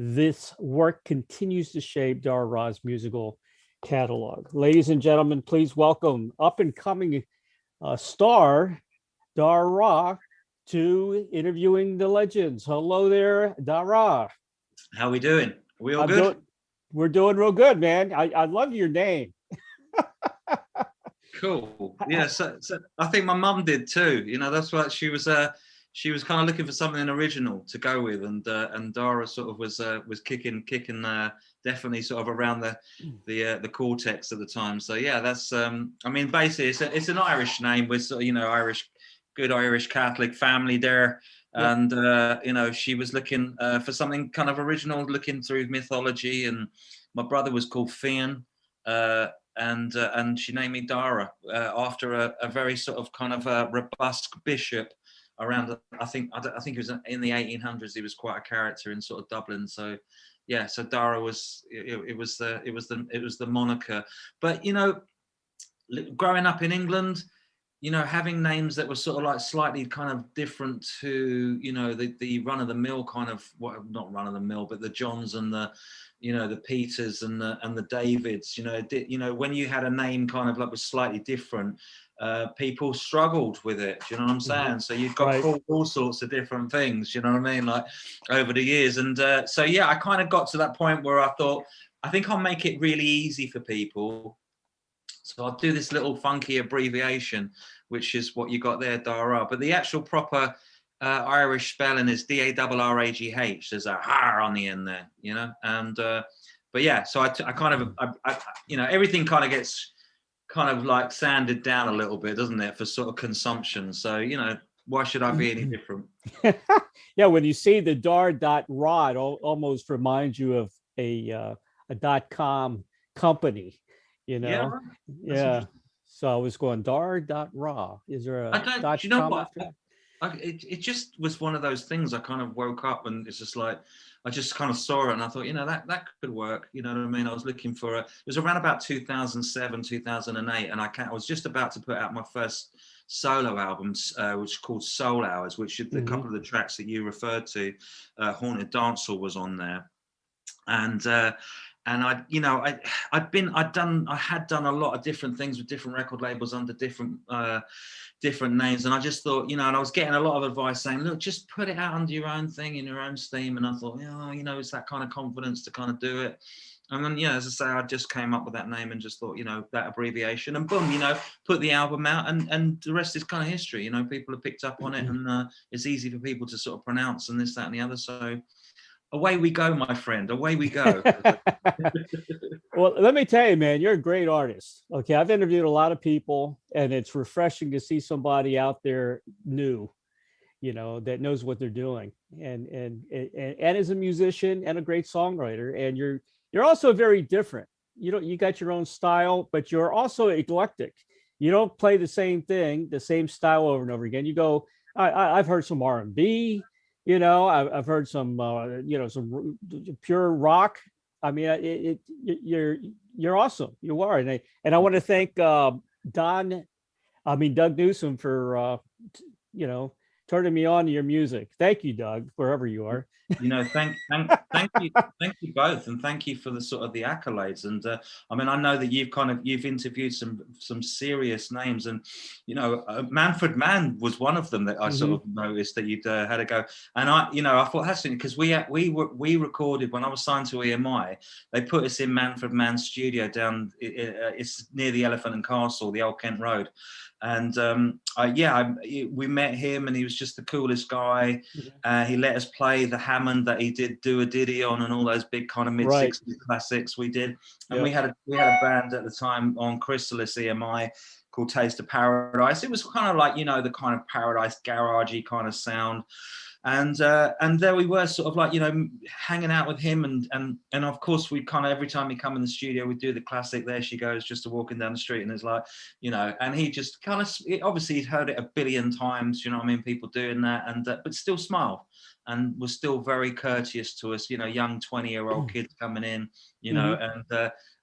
this work continues to shape Dar Ra's musical catalog. Ladies and gentlemen, please welcome up and coming star Dar Ra to Interviewing the Legends. Hello there, Dar Ra. How we doing? Are we all good? We're doing real good, man. I love your name. Cool. Yeah. So I think my mum did too. You know, that's what she was kind of looking for something original to go with, and Dara sort of was kicking definitely sort of around the cortex at the time. So yeah, that's I mean, basically it's an Irish name with sort of, you know, good Irish Catholic family there. Yep. And you know, she was looking for something kind of original, looking through mythology, and my brother was called Fionn. And she named me Dara after a very sort of kind of a robust bishop around. I think it was in the 1800s. He was quite a character in sort of Dublin. So yeah, so Dara was it was the moniker. But you know, growing up in England, you know, having names that were sort of like slightly kind of different to, you know, the run of the mill kind of, well, not run of the mill, but the Johns and the, you know, the Peters and the Davids, you know, when you had a name kind of like was slightly different, people struggled with it. Do you know what I'm saying? So you've got called all sorts of different things. You know what I mean? Like over the years, and so yeah, I kind of got to that point where I thought, I think I'll make it really easy for people. So I'll do this little funky abbreviation, which is what you got there, Dar Ra. But the actual proper Irish spelling is Darragh. There's a R on the end there, you know. And but yeah, so I kind of, you know, everything kind of gets kind of like sanded down a little bit, doesn't it, for sort of consumption. So, you know, why should I be any different? Yeah, when you see the Dar.Ra, it almost reminds you of a .com company. You know, yeah. So I was going Dar.Ra. Is there a you know what? It just was one of those things. I kind of woke up and it's just like, I just kind of saw it and I thought, you know, that could work. You know what I mean? I was looking for it was around about 2007, 2008, and I was just about to put out my first solo albums, which is called Soul Hours, which is a couple of the tracks that you referred to. Haunted Dancehall was on there, and I, you know, I had done a lot of different things with different record labels under different names, and I just thought, you know, and I was getting a lot of advice saying, look, just put it out under your own thing in your own steam, and I thought, yeah, you know, it's that kind of confidence to kind of do it. And then, yeah, as I say, I just came up with that name and just thought, you know, that abbreviation, and boom, you know, put the album out, and the rest is kind of history. You know, people have picked up on it, and it's easy for people to sort of pronounce and this, that, and the other. So away we go, my friend. Away we go. Well, let me tell you, man, you're a great artist. Okay, I've interviewed a lot of people, and it's refreshing to see somebody out there new, you know, that knows what they're doing, and as a musician and a great songwriter. And you're also very different. You got your own style, but you're also eclectic. You don't play the same thing, the same style over and over again. You go, I've heard some R&B. You know, I've heard some, you know, some pure rock. I mean, you're awesome. You are, and I want to thank Doug Newsom for you know, turning me on to your music. Thank you, Doug, wherever you are. You know, thank you both, and thank you for the sort of the accolades. And I mean, I know that you've interviewed some serious names, and you know, Manfred Mann was one of them that I sort of noticed that you'd had a go. And I thought that's because we recorded when I was signed to EMI. They put us in Manfred Mann's studio down. It's near the Elephant and Castle, the Old Kent Road. And we met him, and he was just the coolest guy. He let us play the Hammond that he did do a ditty on, and all those big kind of mid-60s classics we did. And we had a band at the time on Chrysalis EMI called Taste of Paradise. It was kind of like, you know, the kind of Paradise garagey kind of sound. And there we were, sort of like, you know, hanging out with him, and of course we kind of, every time he come in the studio, we do the classic "There She Goes," just walking down the street, and it's like, you know, and he just kind of, obviously he'd heard it a billion times, you know what I mean, people doing that, and but still smiled and was still very courteous to us, you know, young 20-year-old kids coming in, you know,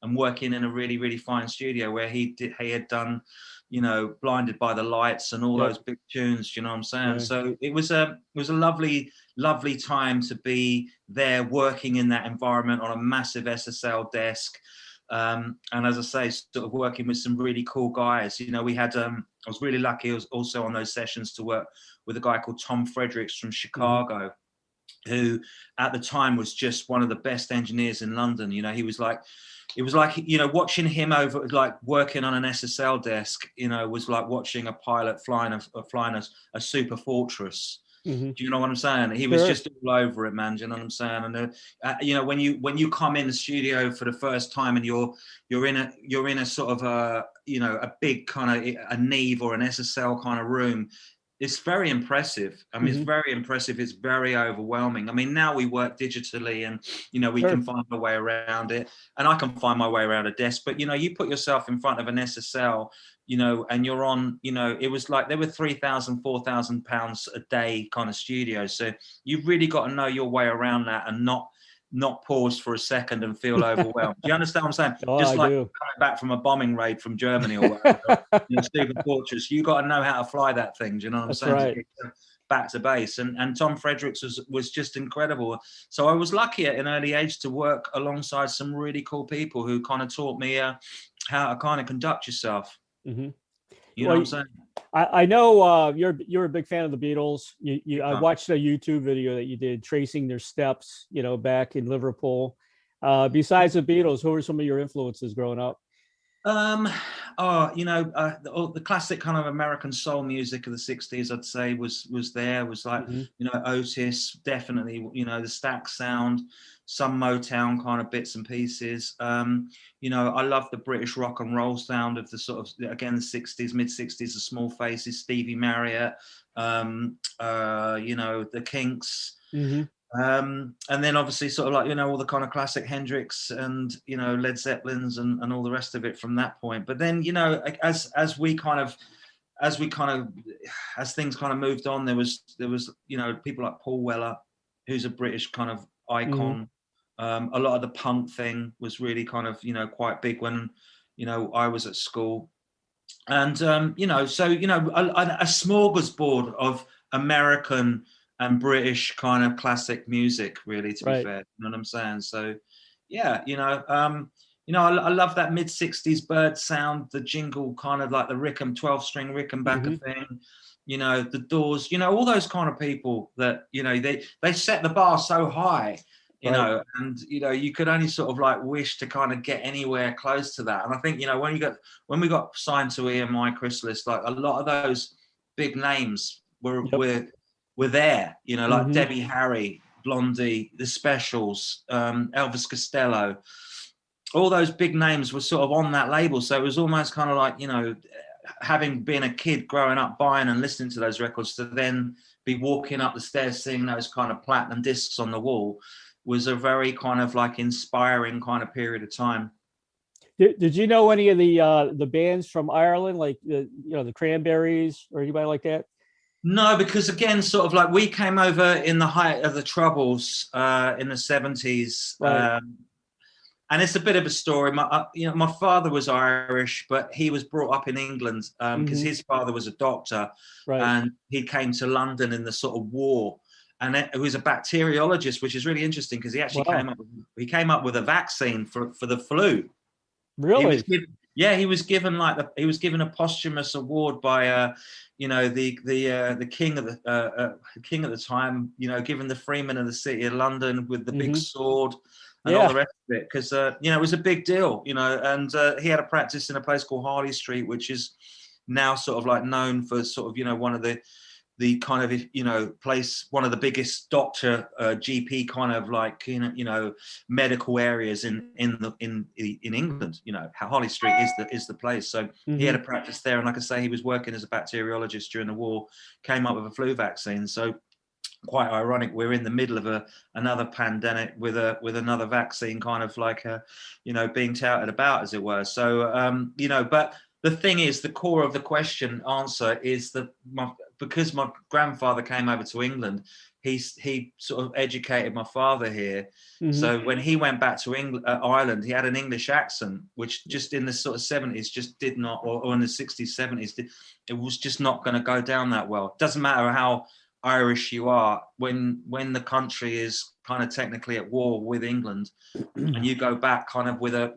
and working in a really, really fine studio where he had done you know, Blinded by the Lights and all Yep. those big tunes, you know what I'm saying? Yeah. So it was a lovely, lovely time to be there working in that environment on a massive SSL desk. And as I say, sort of working with some really cool guys. You know, we had, I was really lucky, I was also on those sessions to work with a guy called Tom Fredericks from Chicago, who at the time was just one of the best engineers in London. You know, he was like, it was like, you know, watching him over, like working on an SSL desk, you know, was like watching a pilot flying a super fortress. Mm-hmm. Do you know what I'm saying? He was just all over it, man. Do you know what I'm saying? And you know, when you come in the studio for the first time and you're in a sort of a, you know, a big kind of a Neve or an SSL kind of room, it's very impressive. I mean, it's very impressive. It's very overwhelming. I mean, now we work digitally and, you know, we can find a way around it, and I can find my way around a desk. But, you know, you put yourself in front of an SSL, you know, and you're on, you know, it was like there were 3,000, 4,000 pounds a day kind of studios. So you've really got to know your way around that and not pause for a second and feel overwhelmed. Do you understand what I'm saying? Oh, Just I like do. coming back from a bombing raid from Germany or whatever, you know, Stephen Fortress, you got to know how to fly that thing. Do you know what I'm That's saying? right. To get back to base. And Tom Fredericks was just incredible. So I was lucky at an early age to work alongside some really cool people who kind of taught me how to kind of conduct yourself. Mm-hmm. You know what I'm saying? I know you're a big fan of the Beatles. I watched a YouTube video that you did tracing their steps, you know, back in Liverpool. Besides the Beatles, who were some of your influences growing up? You know, the classic kind of American soul music of the 60s, I'd say was like, you know, Otis, definitely, you know, the Stax sound, some Motown kind of bits and pieces. You know, I love the British rock and roll sound of the sort of, again, the 60s, mid 60s, the Small Faces, Stevie Marriott, you know, the Kinks. And then obviously sort of like, you know, all the kind of classic Hendrix and, you know, Led Zeppelins and all the rest of it from that point. But then, you know, as things kind of moved on, there was, you know, people like Paul Weller, who's a British kind of icon. A lot of the punk thing was really kind of, you know, quite big when, you know, I was at school. And, you know, so, you know, a smorgasbord of American and British kind of classic music, really, to be fair. You know what I'm saying? So, yeah, you know, I love that mid 60s bird sound, the jingle, kind of like the 12-string Rickenbacker thing, you know, the Doors, you know, all those kind of people that, you know, they set the bar so high, you know, and, you know, you could only sort of like wish to kind of get anywhere close to that. And I think, you know, when we got signed to EMI Chrysalis, like a lot of those big names were there, you know, like Debbie Harry, Blondie, The Specials, Elvis Costello, all those big names were sort of on that label. So it was almost kind of like, you know, having been a kid growing up buying and listening to those records, to then be walking up the stairs seeing those kind of platinum discs on the wall was a very kind of like inspiring kind of period of time. Did you know any of the bands from Ireland, like you know, the Cranberries or anybody like that? No, because again, sort of like we came over in the height of the Troubles in the 70s. And it's a bit of a story. You know, my father was Irish, but he was brought up in England because his father was a doctor, and he came to London in the sort of war. And it was a bacteriologist, which is really interesting because he actually came up with a vaccine for the flu. Really? He was given a posthumous award by you know, the king of the time, you know, given the Freeman of the City of London with the big sword and all the rest of it, because you know, it was a big deal, you know. And he had a practice in a place called Harley Street, which is now sort of like known for sort of, you know, one of the kind of, you know, one of the biggest doctor GP kind of like, you know, medical areas in England. You know, Harley Street is the place. So he had a practice there, and like I say, he was working as a bacteriologist during the war, came up with a flu vaccine. So quite ironic, we're in the middle of another pandemic with another vaccine kind of like you know, being touted about, as it were. So you know, but the thing is, the core of the answer is that because my grandfather came over to England, he sort of educated my father here. Mm-hmm. So when he went back to Ireland, he had an English accent, which just in the sort of 70s just did not, or in the 60s, 70s, it was just not going to go down that well. It doesn't matter how Irish you are, when the country is kind of technically at war with England, and you go back kind of with an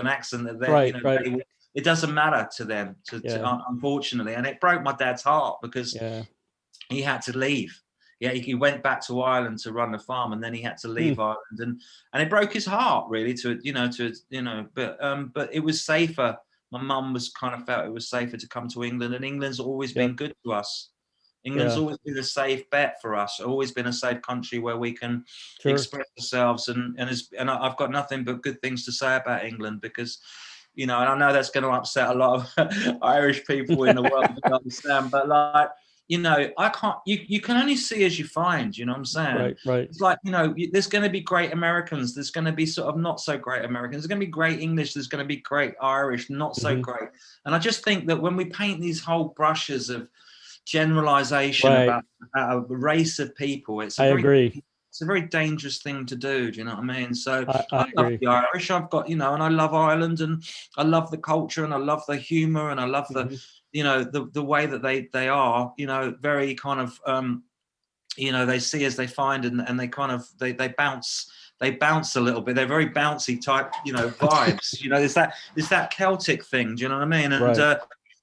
accent that they it doesn't matter to them, unfortunately. And it broke my dad's heart because he had to leave. Yeah, he went back to Ireland to run the farm, and then he had to leave Ireland, and it broke his heart really but it was safer. My mum was kind of felt it was safer to come to England, and England's always been good to us. England's always been a safe bet for us. Always been a safe country where we can express ourselves, and I've got nothing but good things to say about England because, and I know that's going to upset a lot of Irish people in the world to understand, but like, I can't. You can only see as you find. You know what I'm saying? Right. It's like, there's going to be great Americans. There's going to be sort of not so great Americans. There's going to be great English. There's going to be great Irish, not so great. And I just think that when we paint these whole brushes of generalization about a race of people, it's a very dangerous thing to do. Do you know what I mean? So I love the Irish. I've got, and I love Ireland, and I love the culture, and I love the humor, and I love the the way that they are, very kind of, they see as they find, and they kind of, they bounce a little bit. They're very bouncy type, vibes. There's that Celtic thing. Do you know what I mean? And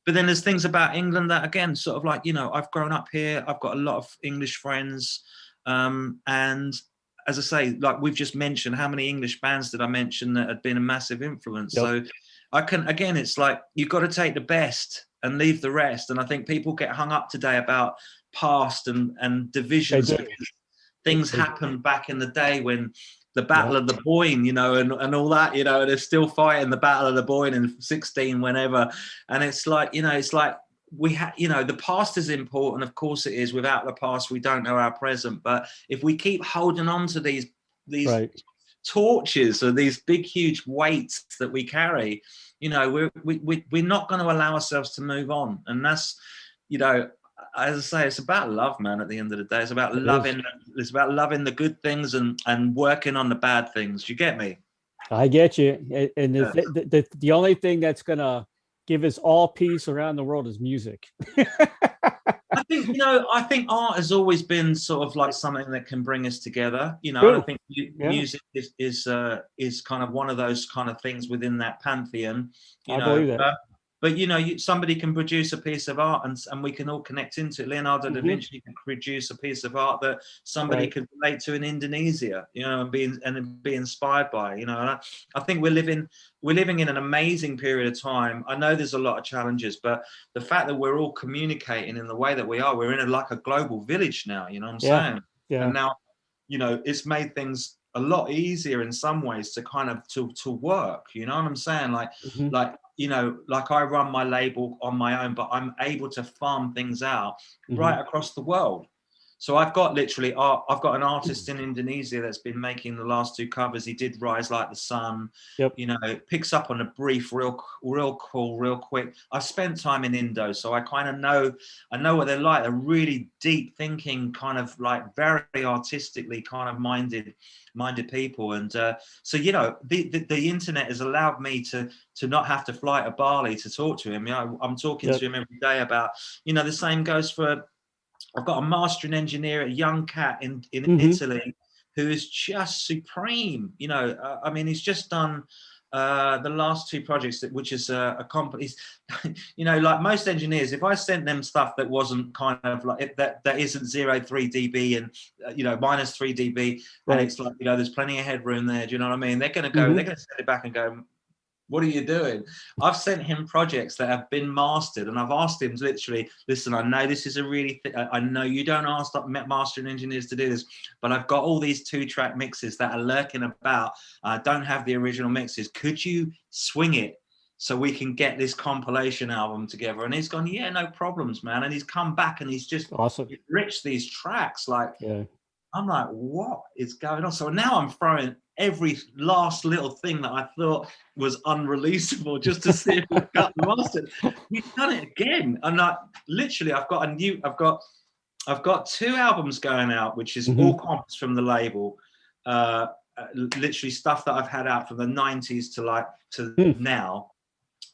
but then there's things about England that, again, sort of like, I've grown up here. I've got a lot of English friends, and as I say, like we've just mentioned, how many English bands did I mention that had been a massive influence? So again, it's like you've got to take the best and leave the rest. And I think people get hung up today about past and divisions. Things happened back in the day when the Battle of the Boyne, and all that, and they're still fighting the Battle of the Boyne in 16, whenever. And it's like, we have, the past is important. Of course it is. Without the past, we don't know our present. But if we keep holding on to these torches or these big, huge weights that we carry, we're not going to allow ourselves to move on. And that's, as I say, it's about love, man. At the end of the day, it's about loving. It's about loving the good things and working on the bad things. You get me? I get you. And the only thing that's gonna give us all peace around the world is music. I think art has always been sort of like something that can bring us together. I think music is kind of one of those kind of things within that pantheon. I believe that. But somebody can produce a piece of art, and we can all connect into it. Leonardo da Vinci can produce a piece of art that somebody could relate to in Indonesia, and be inspired by. And I think we're living in an amazing period of time. I know there's a lot of challenges, but the fact that we're all communicating in the way that we are, we're in like a global village now. You know what I'm saying? Yeah. And now, it's made things a lot easier in some ways to kind of to work. You know what I'm saying? Like I run my label on my own, but I'm able to farm things out right across the world. So I've got I've got an artist in Indonesia that's been making the last 2 covers. He did Rise Like the Sun. Yep. It picks up on a brief, real cool, real quick. I've spent time in Indo, so I kind of know what they're like. They're really deep thinking, kind of like very artistically kind of minded people. And so the internet has allowed me to not have to fly to Bali to talk to him. I'm talking to him every day about, the same goes for, I've got a mastering engineer, a young cat in Italy, who is just supreme. He's just done the last 2 projects, which is a company. Like most engineers, if I sent them stuff that wasn't kind of like that isn't 0.3 dB and minus 3 dB, and it's like there's plenty of headroom there. Do you know what I mean? They're going to go. They're going to send it back and go, what are you doing? I've sent him projects that have been mastered, and I've asked him literally, listen, I know this is a really, I know you don't ask mastering engineers to do this, but I've got all these 2-track mixes that are lurking about. I don't have the original mixes. Could you swing it so we can get this compilation album together? And he's gone, yeah, no problems, man. And he's come back and he's just enriched these tracks. I'm like, what is going on? So now I'm throwing every last little thing that I thought was unreleasable just to see if we've got the master. We've done it again. And literally, I've got I've got 2 albums going out, which is Mm-hmm. all comps from the label. Literally stuff that I've had out from the 90s to now.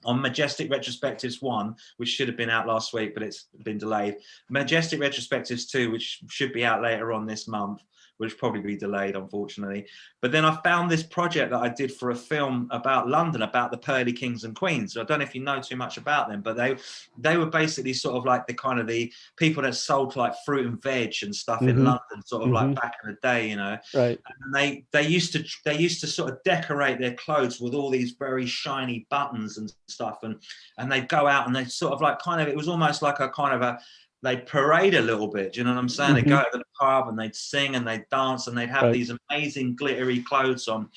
On Majestic Retrospectives 1, which should have been out last week, but it's been delayed. Majestic Retrospectives 2, which should be out later on this month, which probably be delayed, unfortunately. But then I found this project that I did for a film about London, about the Pearly Kings and Queens. So I don't know if you know too much about them, but they were basically sort of like the people that sold like fruit and veg and stuff in London, sort of like back in the day, you know. Right. And they used to sort of decorate their clothes with all these very shiny buttons and stuff, and they'd go out and they sort of like it was almost like a kind of a, they parade a little bit, do you know what I'm saying? They'd go to the pub and they'd sing and they'd dance and they'd have these amazing glittery clothes on.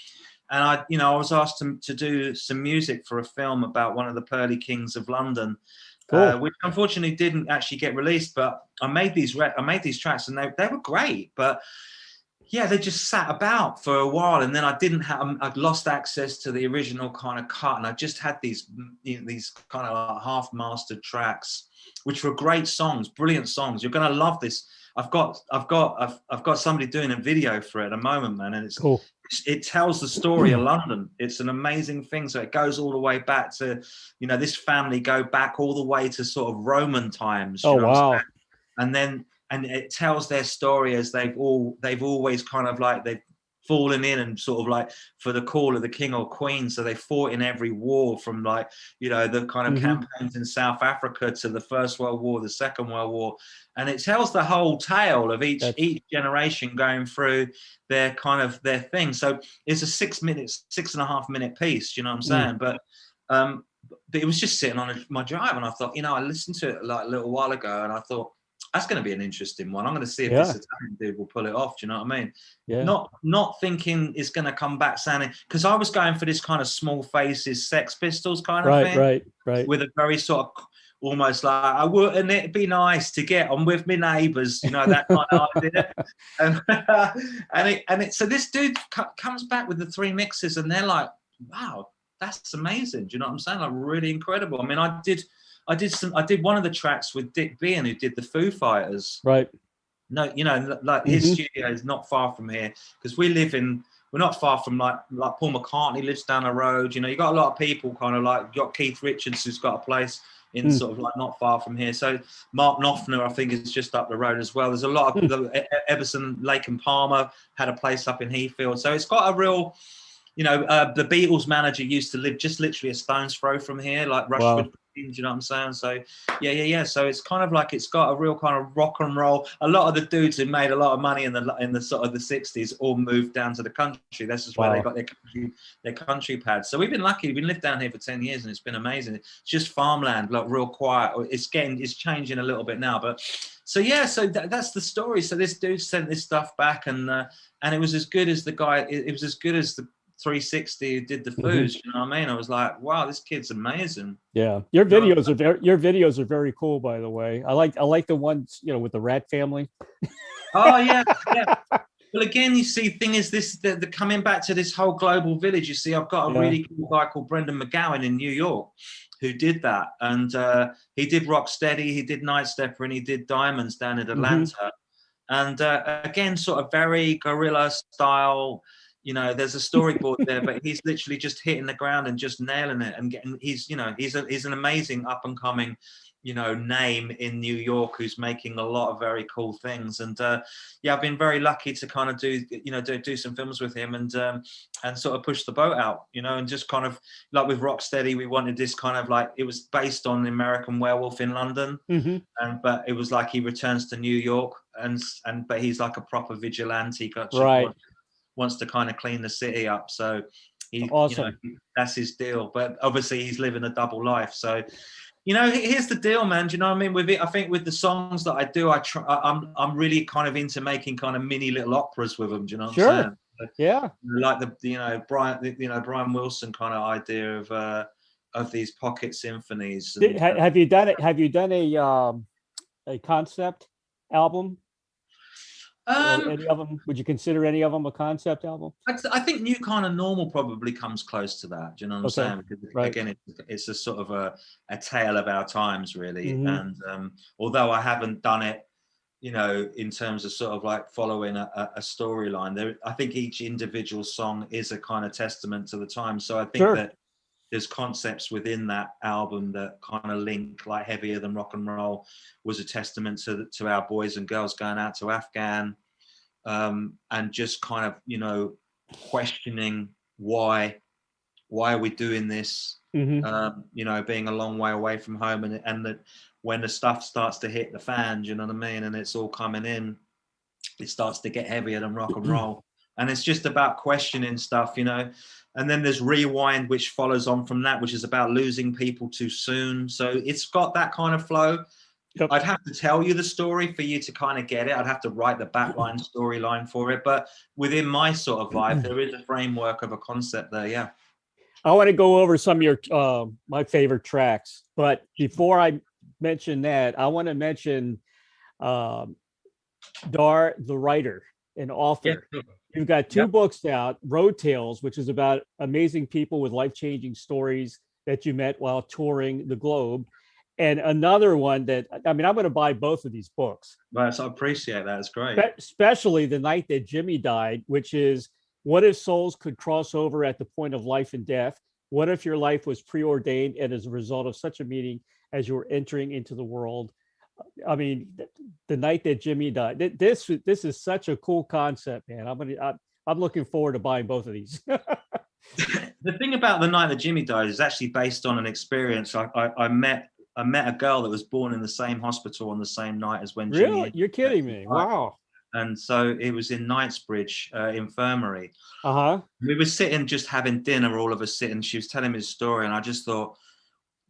And I was asked to do some music for a film about one of the Pearly Kings of London, which unfortunately didn't actually get released. But I made these tracks and they were great, but yeah, they just sat about for a while, and then I'd lost access to the original kind of cut, and I just had these kind of like half-mastered tracks, which were great songs, brilliant songs. You're gonna love this. I've got somebody doing a video for it at the moment, man, and it's cool. It tells the story of London. It's an amazing thing. So it goes all the way back to, this family go back all the way to sort of Roman times. Oh, wow. And it tells their story as they've always kind of like they've fallen in and sort of like for the call of the king or queen. So they fought in every war from like, the kind of campaigns in South Africa to the First World War, the Second World War. And it tells the whole tale of each generation going through their thing. So it's a 6.5 minute piece, you know what I'm saying? But it was just sitting on my drive and I thought, I listened to it like a little while ago and I thought, that's going to be an interesting one. I'm going to see if this Italian dude will pull it off. Do you know what I mean? Yeah. Not thinking it's going to come back sounding, because I was going for this kind of Small Faces, Sex Pistols kind of thing. Right. With a very sort of almost like, wouldn't it be nice to get on with my neighbours? That kind of idea. And so this dude comes back with the 3 mixes, and they're like, wow, that's amazing. Do you know what I'm saying? Like really incredible. I mean, I did one of the tracks with Dick Bean, who did the Foo Fighters. Right. No, like his studio is not far from here, because we're not far from like Paul McCartney lives down the road. You got a lot of people kind of like, got Keith Richards, who's got a place in sort of like not far from here. So Mark Knopfler, I think, is just up the road as well. There's a lot of Everson, Lake and Palmer had a place up in Heathfield. So it's got a real, the Beatles manager used to live just literally a stone's throw from here, like Rushford. Wow. Do you know what I'm saying? So yeah. So it's kind of like it's got a real kind of rock and roll. A lot of the dudes who made a lot of money in the sort of the 60s all moved down to the country. This is where they got their country pads. So we've been lucky. We've lived down here for 10 years and it's been amazing. It's just farmland, like real quiet. It's changing a little bit now, but so yeah. So that's the story. So this dude sent this stuff back, and it was as good as the guy. It was as good as the 360 did the Foos, you know what I mean? I was like, wow, this kid's amazing. Yeah, your videos are very cool, by the way. I like the ones with the rat family. Oh yeah. Well, again, you see, thing is this: the coming back to this whole global village. You see, I've got a really cool guy called Brendan McGowan in New York who did that, and he did Rocksteady, he did Night Stepper, and he did Diamonds down in Atlanta, and again, sort of very guerrilla style. There's a storyboard there, but he's literally just hitting the ground and just nailing it and getting. He's an amazing up and coming, name in New York who's making a lot of very cool things. And I've been very lucky to kind of do some films with him and sort of push the boat out, and just kind of like with Rocksteady, we wanted this kind of like, it was based on the American Werewolf in London, but it was like he returns to New York but he's like a proper vigilante. Wants to kind of clean the city up, so awesome. That's his deal. But obviously, he's living a double life. So, here's the deal, man. Do you know what I mean? With it, I think with the songs that I do, I'm really kind of into making kind of mini little operas with them. Do you know what I'm saying? Yeah. Like Brian Wilson kind of idea of these pocket symphonies. Have you done it? Have you done a concept album? Any of them? Would you consider any of them a concept album? I think New Kind of Normal probably comes close to that. Do you know what I'm saying? Because again, it's a sort of a tale of our times, really. And although I haven't done it you know, in terms of sort of like following a storyline. There, I think each individual song is a kind of testament to the time. So I think Sure. that there's concepts within that album that kind of link, like Heavier Than Rock and Roll was a testament to our boys and girls going out to Afghan, and just kind of, you know, questioning why are we doing this? You know, being a long way away from home, and that when the stuff starts to hit the fan, you know what I mean, and it's all coming in, it starts to get heavier than rock and roll. And it's just about questioning stuff, you know. And then there's Rewind, which follows on from that, which is about losing people too soon. So it's got that kind of flow. Yep. I'd have to tell you the story for you to kind of get it. I'd have to write the backline storyline for it. But within my sort of vibe, there is a framework of a concept there, yeah. I want to go over some of your my favorite tracks, but before I mention that, I want to mention Dar, the writer and author. Yeah. You've got two books out: Road Tales, which is about amazing people with life-changing stories that you met while touring the globe, and another one that, I mean, I'm going to buy both of these books. Right, so I appreciate that. It's great. Especially The Night That Jimmy Died, which is, what if souls could cross over at the point of life and death? What if your life was preordained and as a result of such a meeting as you were entering into the world? I mean, The Night That Jimmy Died. This is such a cool concept, man. I'm looking forward to buying both of these. The thing about The Night That Jimmy Died is actually based on an experience. I met a girl that was born in the same hospital on the same night as when Really? Jimmy. You're kidding me? Wow. And so it was in Knightsbridge Infirmary. Uh-huh. We were sitting just having dinner, all of us sitting. She was telling me the story, and I just thought,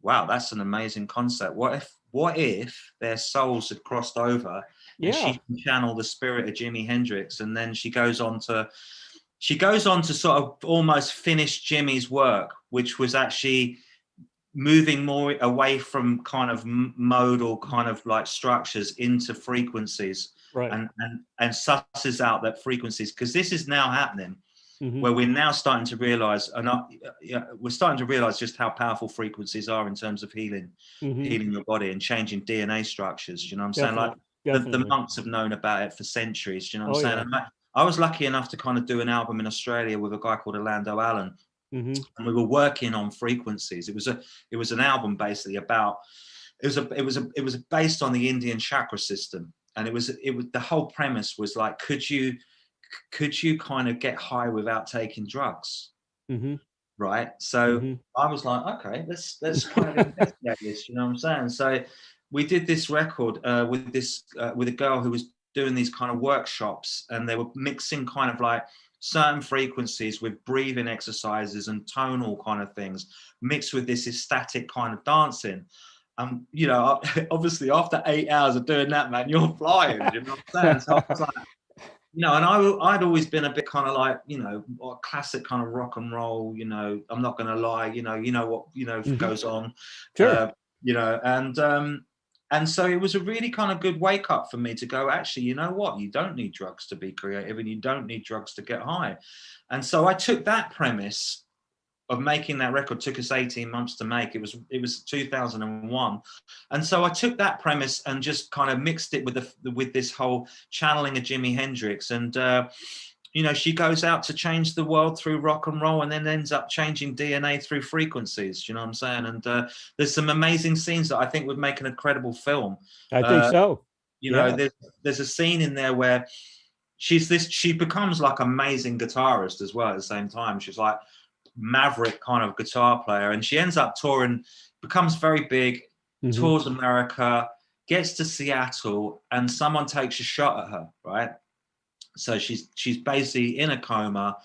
wow, that's an amazing concept. What if their souls had crossed over, and she can channel the spirit of Jimi Hendrix? And then she goes on to sort of almost finish Jimmy's work, which was actually moving more away from kind of modal kind of like structures into frequencies, right, and susses out that frequencies, because this is now happening. Where we're now starting to realize, and we're starting to realize just how powerful frequencies are in terms of healing your body and changing DNA structures. You know what I'm saying? Like the monks have known about it for centuries. You know what I'm saying? And I was lucky enough to kind of do an album in Australia with a guy called Orlando Allen, and we were working on frequencies. It was an album basically about, it was based on the Indian chakra system, and it was the whole premise was like, could you kind of get high without taking drugs? Right. So I was like, okay, let's kind of investigate this. You know what I'm saying? So we did this record with a girl who was doing these kind of workshops, and they were mixing kind of like certain frequencies with breathing exercises and tonal kind of things mixed with this ecstatic kind of dancing. You know, obviously after 8 hours of doing that, man, you're flying. You know what I'm saying? So I was like, you know, and I'd always been a bit kind of like, you know, classic kind of rock and roll, you know, I'm not going to lie, you know what, you know, goes on, sure. You know, and so it was a really kind of good wake up for me to go, actually, you know what, you don't need drugs to be creative, and you don't need drugs to get high. And so I took that premise of making that record, took us 18 months to make. It was 2001. And so I took that premise and just kind of mixed it with this whole channeling of Jimi Hendrix. And, you know, she goes out to change the world through rock and roll, and then ends up changing DNA through frequencies. You know what I'm saying? And there's some amazing scenes that I think would make an incredible film. I think so. You know, there's a scene in there where she becomes like amazing guitarist as well at the same time. She's like maverick kind of guitar player, and she ends up touring, becomes very big, tours America, gets to Seattle, and someone takes a shot at her, right? So she's basically in a coma,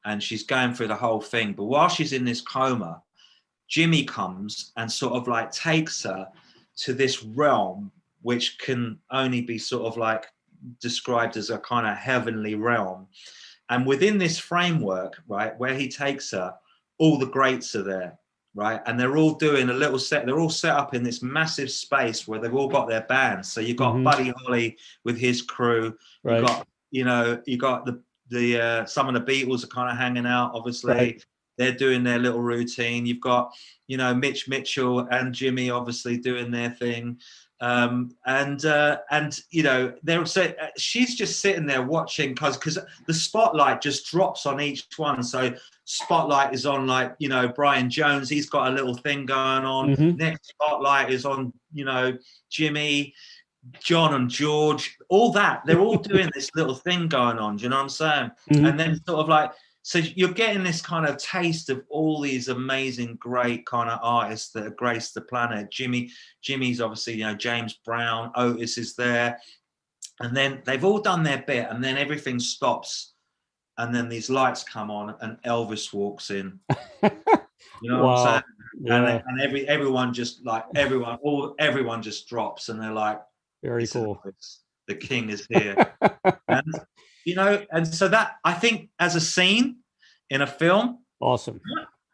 and she's going through the whole thing. But while she's in this coma, Jimmy comes and sort of like takes her to this realm which can only be sort of like described as a kind of heavenly realm. And within this framework, right, where he takes her, all the greats are there, right? And they're all doing a little set. They're all set up in this massive space where they've all got their bands. So you've got Buddy Holly with his crew. Right. You got the some of the Beatles are kind of hanging out, obviously. Right. They're doing their little routine. You've got, you know, Mitch Mitchell and Jimmy obviously doing their thing. And you know, they're so she's just sitting there watching because the spotlight just drops on each one. So spotlight is on, like, you know, Brian Jones, he's got a little thing going on. Next spotlight is on, you know, Jimmy, John and George, all that. They're all doing this little thing going on. Do you know what I'm saying? And then sort of like, so you're getting this kind of taste of all these amazing, great kind of artists that have graced the planet. Jimmy's obviously, you know, James Brown, Otis is there. And then they've all done their bit, and then everything stops. And then these lights come on and Elvis walks in. You know what I'm saying? Yeah. And everyone just like, everyone just drops, and they're like, very cool. The king is here. And, you know, and so that, I think, as a scene in a film, awesome,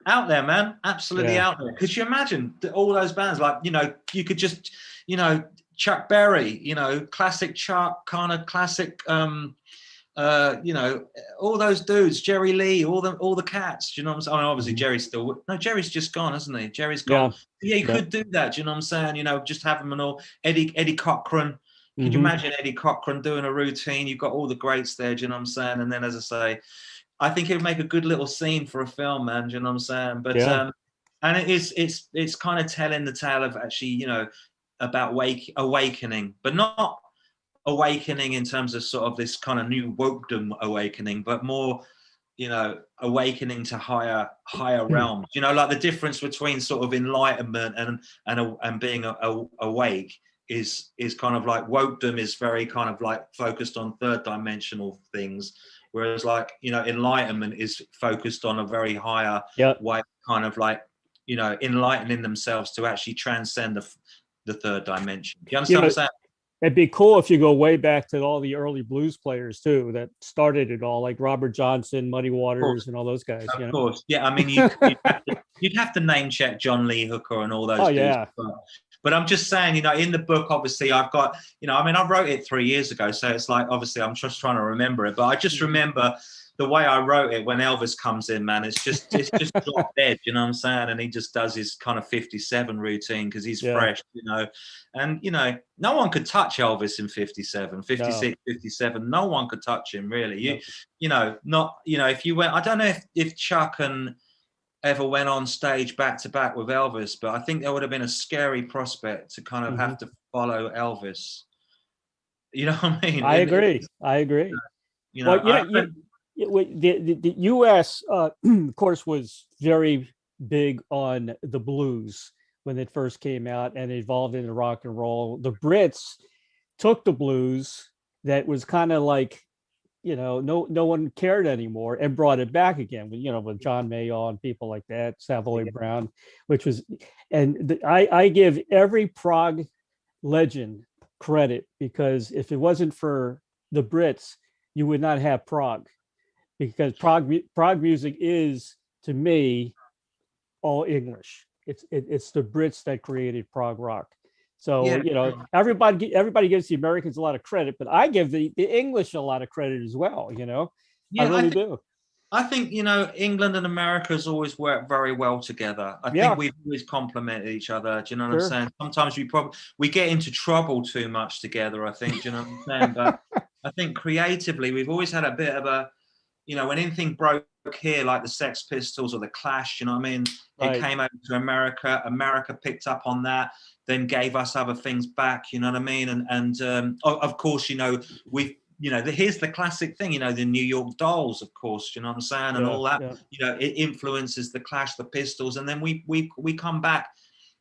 out there, man, absolutely out there. Could you imagine all those bands? Like, you know, you could just, you know, Chuck Berry, you know, classic Chuck, kind of classic, you know, all those dudes, Jerry Lee, all the cats. Do you know what I'm saying? I mean, obviously Jerry's still, no, Jerry's just gone, hasn't he? Jerry's gone. Yeah, you could do that. Do you know what I'm saying? You know, just have them and all. Eddie Cochran. Could you imagine Eddie Cochran doing a routine? You've got all the greats there. Do you know what I'm saying? And then, as I say, I think it would make a good little scene for a film, man. Do you know what I'm saying? But and it's kind of telling the tale of, actually, you know, about awakening, but not awakening in terms of sort of this kind of new wokedom awakening, but more, you know, awakening to higher realms. You know, like the difference between sort of enlightenment and being awake is kind of like, wokedom is very kind of like focused on third dimensional things, whereas, like, you know, enlightenment is focused on a very higher way, kind of like, you know, enlightening themselves to actually transcend the third dimension. Do you understand what I'm saying? It'd be cool if you go way back to all the early blues players too that started it all, like Robert Johnson, Muddy Waters, and all those guys. Of course, yeah. I mean, you'd have to name check John Lee Hooker and all those dudes. Yeah. But I'm just saying, you know, in the book, obviously, I've got, you know, I mean, I wrote it 3 years ago, so it's like, obviously, I'm just trying to remember it. But I just remember the way I wrote it when Elvis comes in, man. It's just drop dead, you know what I'm saying? And he just does his kind of 57 routine because he's fresh, you know. And, you know, no one could touch Elvis in 57, 56, 57. No one could touch him, really. You know, not, you know, if you went, I don't know if Chuck and ever went on stage back to back with Elvis, but I think there would have been a scary prospect to kind of have to follow Elvis. You know what I mean? I agree. You know, the U.S. Of course, was very big on the blues when it first came out and evolved into rock and roll. The Brits took the blues that was kind of like, you know, no one cared anymore, and brought it back again with, you know, with John Mayall and people like that, Savoy Brown, which was, and I give every prog legend credit, because if it wasn't for the Brits, you would not have prog, because prog music is, to me, all English. It's the Brits that created prog rock. So, you know, everybody gives the Americans a lot of credit, but I give the English a lot of credit as well, you know. I really do. I think, you know, England and America has always worked very well together. I think we've always complemented each other. Do you know what I'm saying? Sometimes we get into trouble too much together, I think. Do you know what I'm saying? But I think creatively, we've always had a bit of a, you know, when anything broke here, like the Sex Pistols or the Clash, you know what I mean? It came over to America. America picked up on that, then gave us other things back, you know what I mean? And of course, you know, here's the classic thing, you know, the New York Dolls, of course, you know what I'm saying? And all that, you know, it influences the Clash, the Pistols, and then we come back.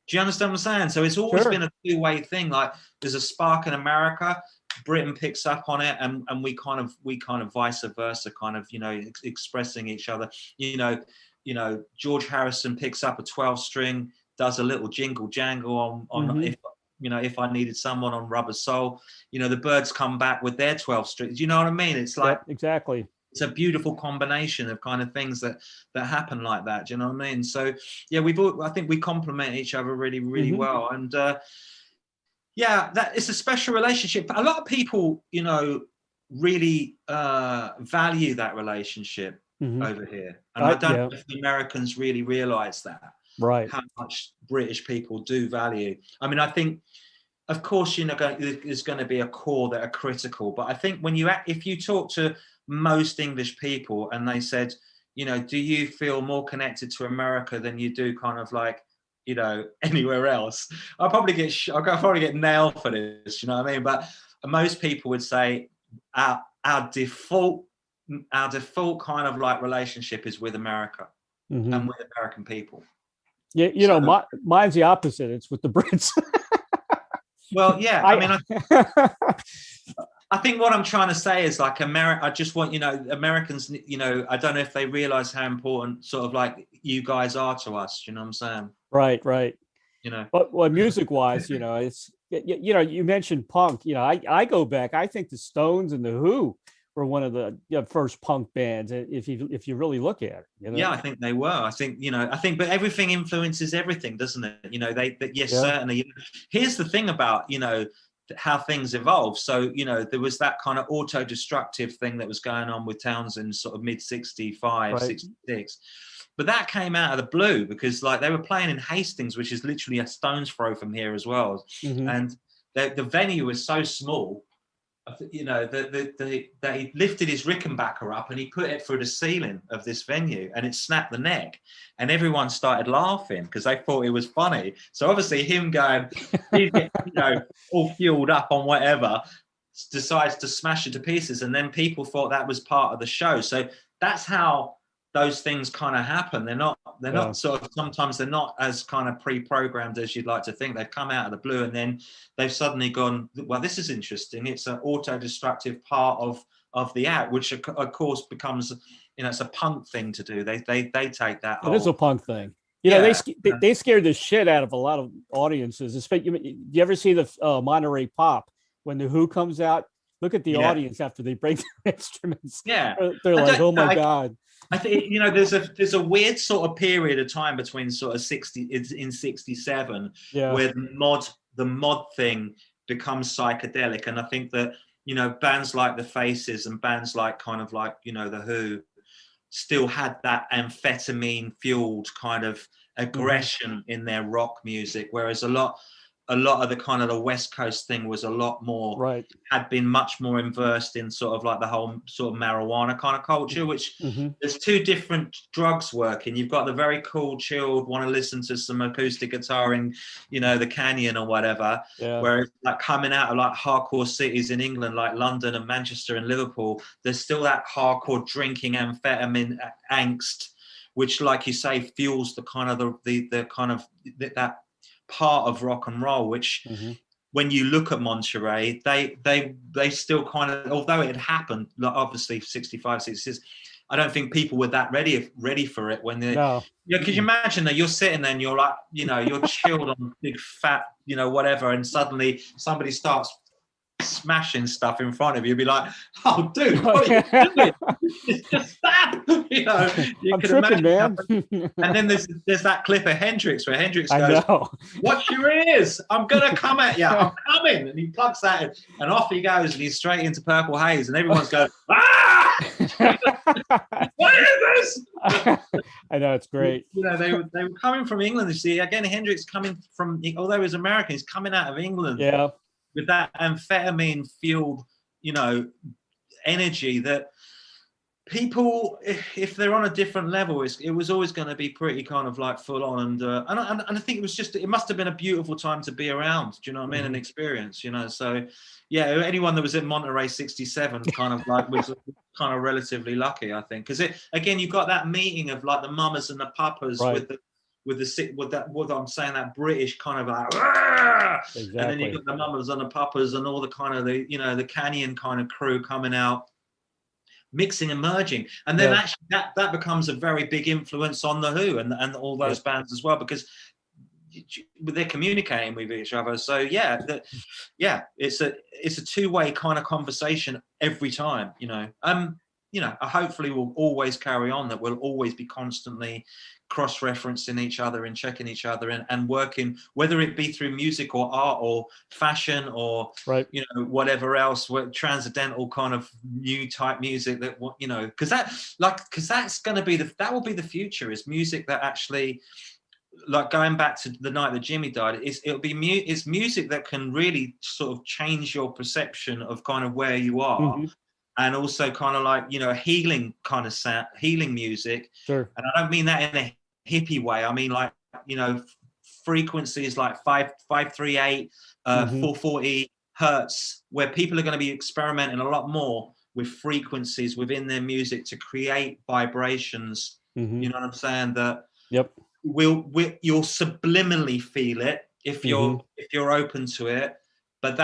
Do you understand what I'm saying? So it's always been a two-way thing. Like, there's a spark in America, Britain picks up on it, and we kind of vice versa, kind of, you know, expressing each other. You know, George Harrison picks up a 12-string, does a little jingle jangle on if I needed someone on Rubber Soul. You know, the Byrds come back with their 12 strings. You know what I mean? It's like, exactly. It's a beautiful combination of kind of things that happen like that. Do you know what I mean? So yeah, I think we complement each other really, really well. And that it's a special relationship. A lot of people, you know, really value that relationship over here. And I don't know if the Americans really realize that. Right. How much British people do value. I mean, I think of course, there's going to be a core that are critical. But I think if you talk to most English people and they said, do you feel more connected to America than you do kind of like, anywhere else? I'll probably get nailed for this. You know what I mean? But most people would say our default kind of like relationship is with America and with American people. Yeah, mine's the opposite. It's with the Brits. Well, yeah, I think what I'm trying to say is like I just want, Americans, I don't know if they realize how important sort of like you guys are to us. You know what I'm saying? Right. But music wise, it's, you mentioned punk, I go back, I think the Stones and the Who were one of the first punk bands, if you really look at it. Yeah, I think they were. I think, but everything influences everything, doesn't it? Yes, certainly. Here's the thing about, how things evolve. So, there was that kind of auto-destructive thing that was going on with Townsend sort of mid-65, 66. But that came out of the blue because like they were playing in Hastings, which is literally a stone's throw from here as well. And the venue was so small, that he lifted his Rickenbacker up and he put it through the ceiling of this venue and it snapped the neck and everyone started laughing because they thought it was funny. So obviously him going, all fueled up on whatever, decides to smash it to pieces, and then people thought that was part of the show. So that's how those things kind of happen. They're not sort of, sometimes they're not as kind of pre-programmed as you'd like to think. They've come out of the blue and then they've suddenly gone, well, this is interesting. It's an auto-destructive part of the act, which of course becomes, it's a punk thing to do. They take that. It is a punk thing. They scared the shit out of a lot of audiences. You ever see the Monterey Pop when the Who comes out? Look at the audience after they break their instruments. Yeah, they're like, oh my God. I think there's a weird sort of period of time between sort of 67 where the mod thing becomes psychedelic, and I think that bands like the Faces and bands like kind of like the Who still had that amphetamine fueled kind of aggression in their rock music, whereas a lot of the kind of the West Coast thing was a lot more had been much more immersed in sort of like the whole sort of marijuana kind of culture, which there's two different drugs working. You've got the very cool, chilled, want to listen to some acoustic guitar in, the canyon or whatever. Yeah. Whereas like coming out of like hardcore cities in England, like London and Manchester and Liverpool, there's still that hardcore drinking amphetamine angst, which, like you say, fuels the kind of the kind of that part of rock and roll, which when you look at Monterey, they still kind of, although it had happened, like obviously 65, 66, I don't think people were that ready for it when they, because you imagine that you're sitting there and you're like, you're chilled on big fat, whatever, and suddenly somebody starts smashing stuff in front of you, be like, oh dude, what are you doing? It's just that, you I'm can tripping, man. And then there's that clip of Hendrix where Hendrix goes, watch your ears, I'm gonna come at you, I'm coming, and he plugs that in, and off he goes, and he's straight into Purple Haze, and everyone's going, what is this? I know, it's great. They were coming from England. You see, again, Hendrix coming from, although he's American, he's coming out of England. Yeah. With that amphetamine fueled, energy that people, if they're on a different level, it was always going to be pretty kind of like full on. And I think it must have been a beautiful time to be around. Do you know what I mean? An experience, So, yeah, anyone that was at Monterey 67 kind of like was kind of relatively lucky, I think, because again, you got that meeting of like the mamas and the papas with what I'm saying, that British kind of like, exactly. And then you got the mamas and the papas and all the kind of the Canyon kind of crew coming out, mixing and merging, and then actually that becomes a very big influence on the Who and all those bands as well, because they're communicating with each other. So it's a two-way kind of conversation every time. Hopefully we'll always carry on, that we'll always be constantly cross-referencing each other and checking each other and working, whether it be through music or art or fashion or whatever else, transcendental kind of new type music that because that's going to be that will be the future, is music that actually like going back to the night that Jimmy died, it's music that can really sort of change your perception of kind of where you are, and also kind of like, you know, healing kind of sound, healing music. Sure. And I don't mean that in a hippie way. I mean, like, you know, frequencies like 538, 440 hertz, where people are going to be experimenting a lot more with frequencies within their music to create vibrations. You know what I'm saying? That you'll subliminally feel it if you're open to it. But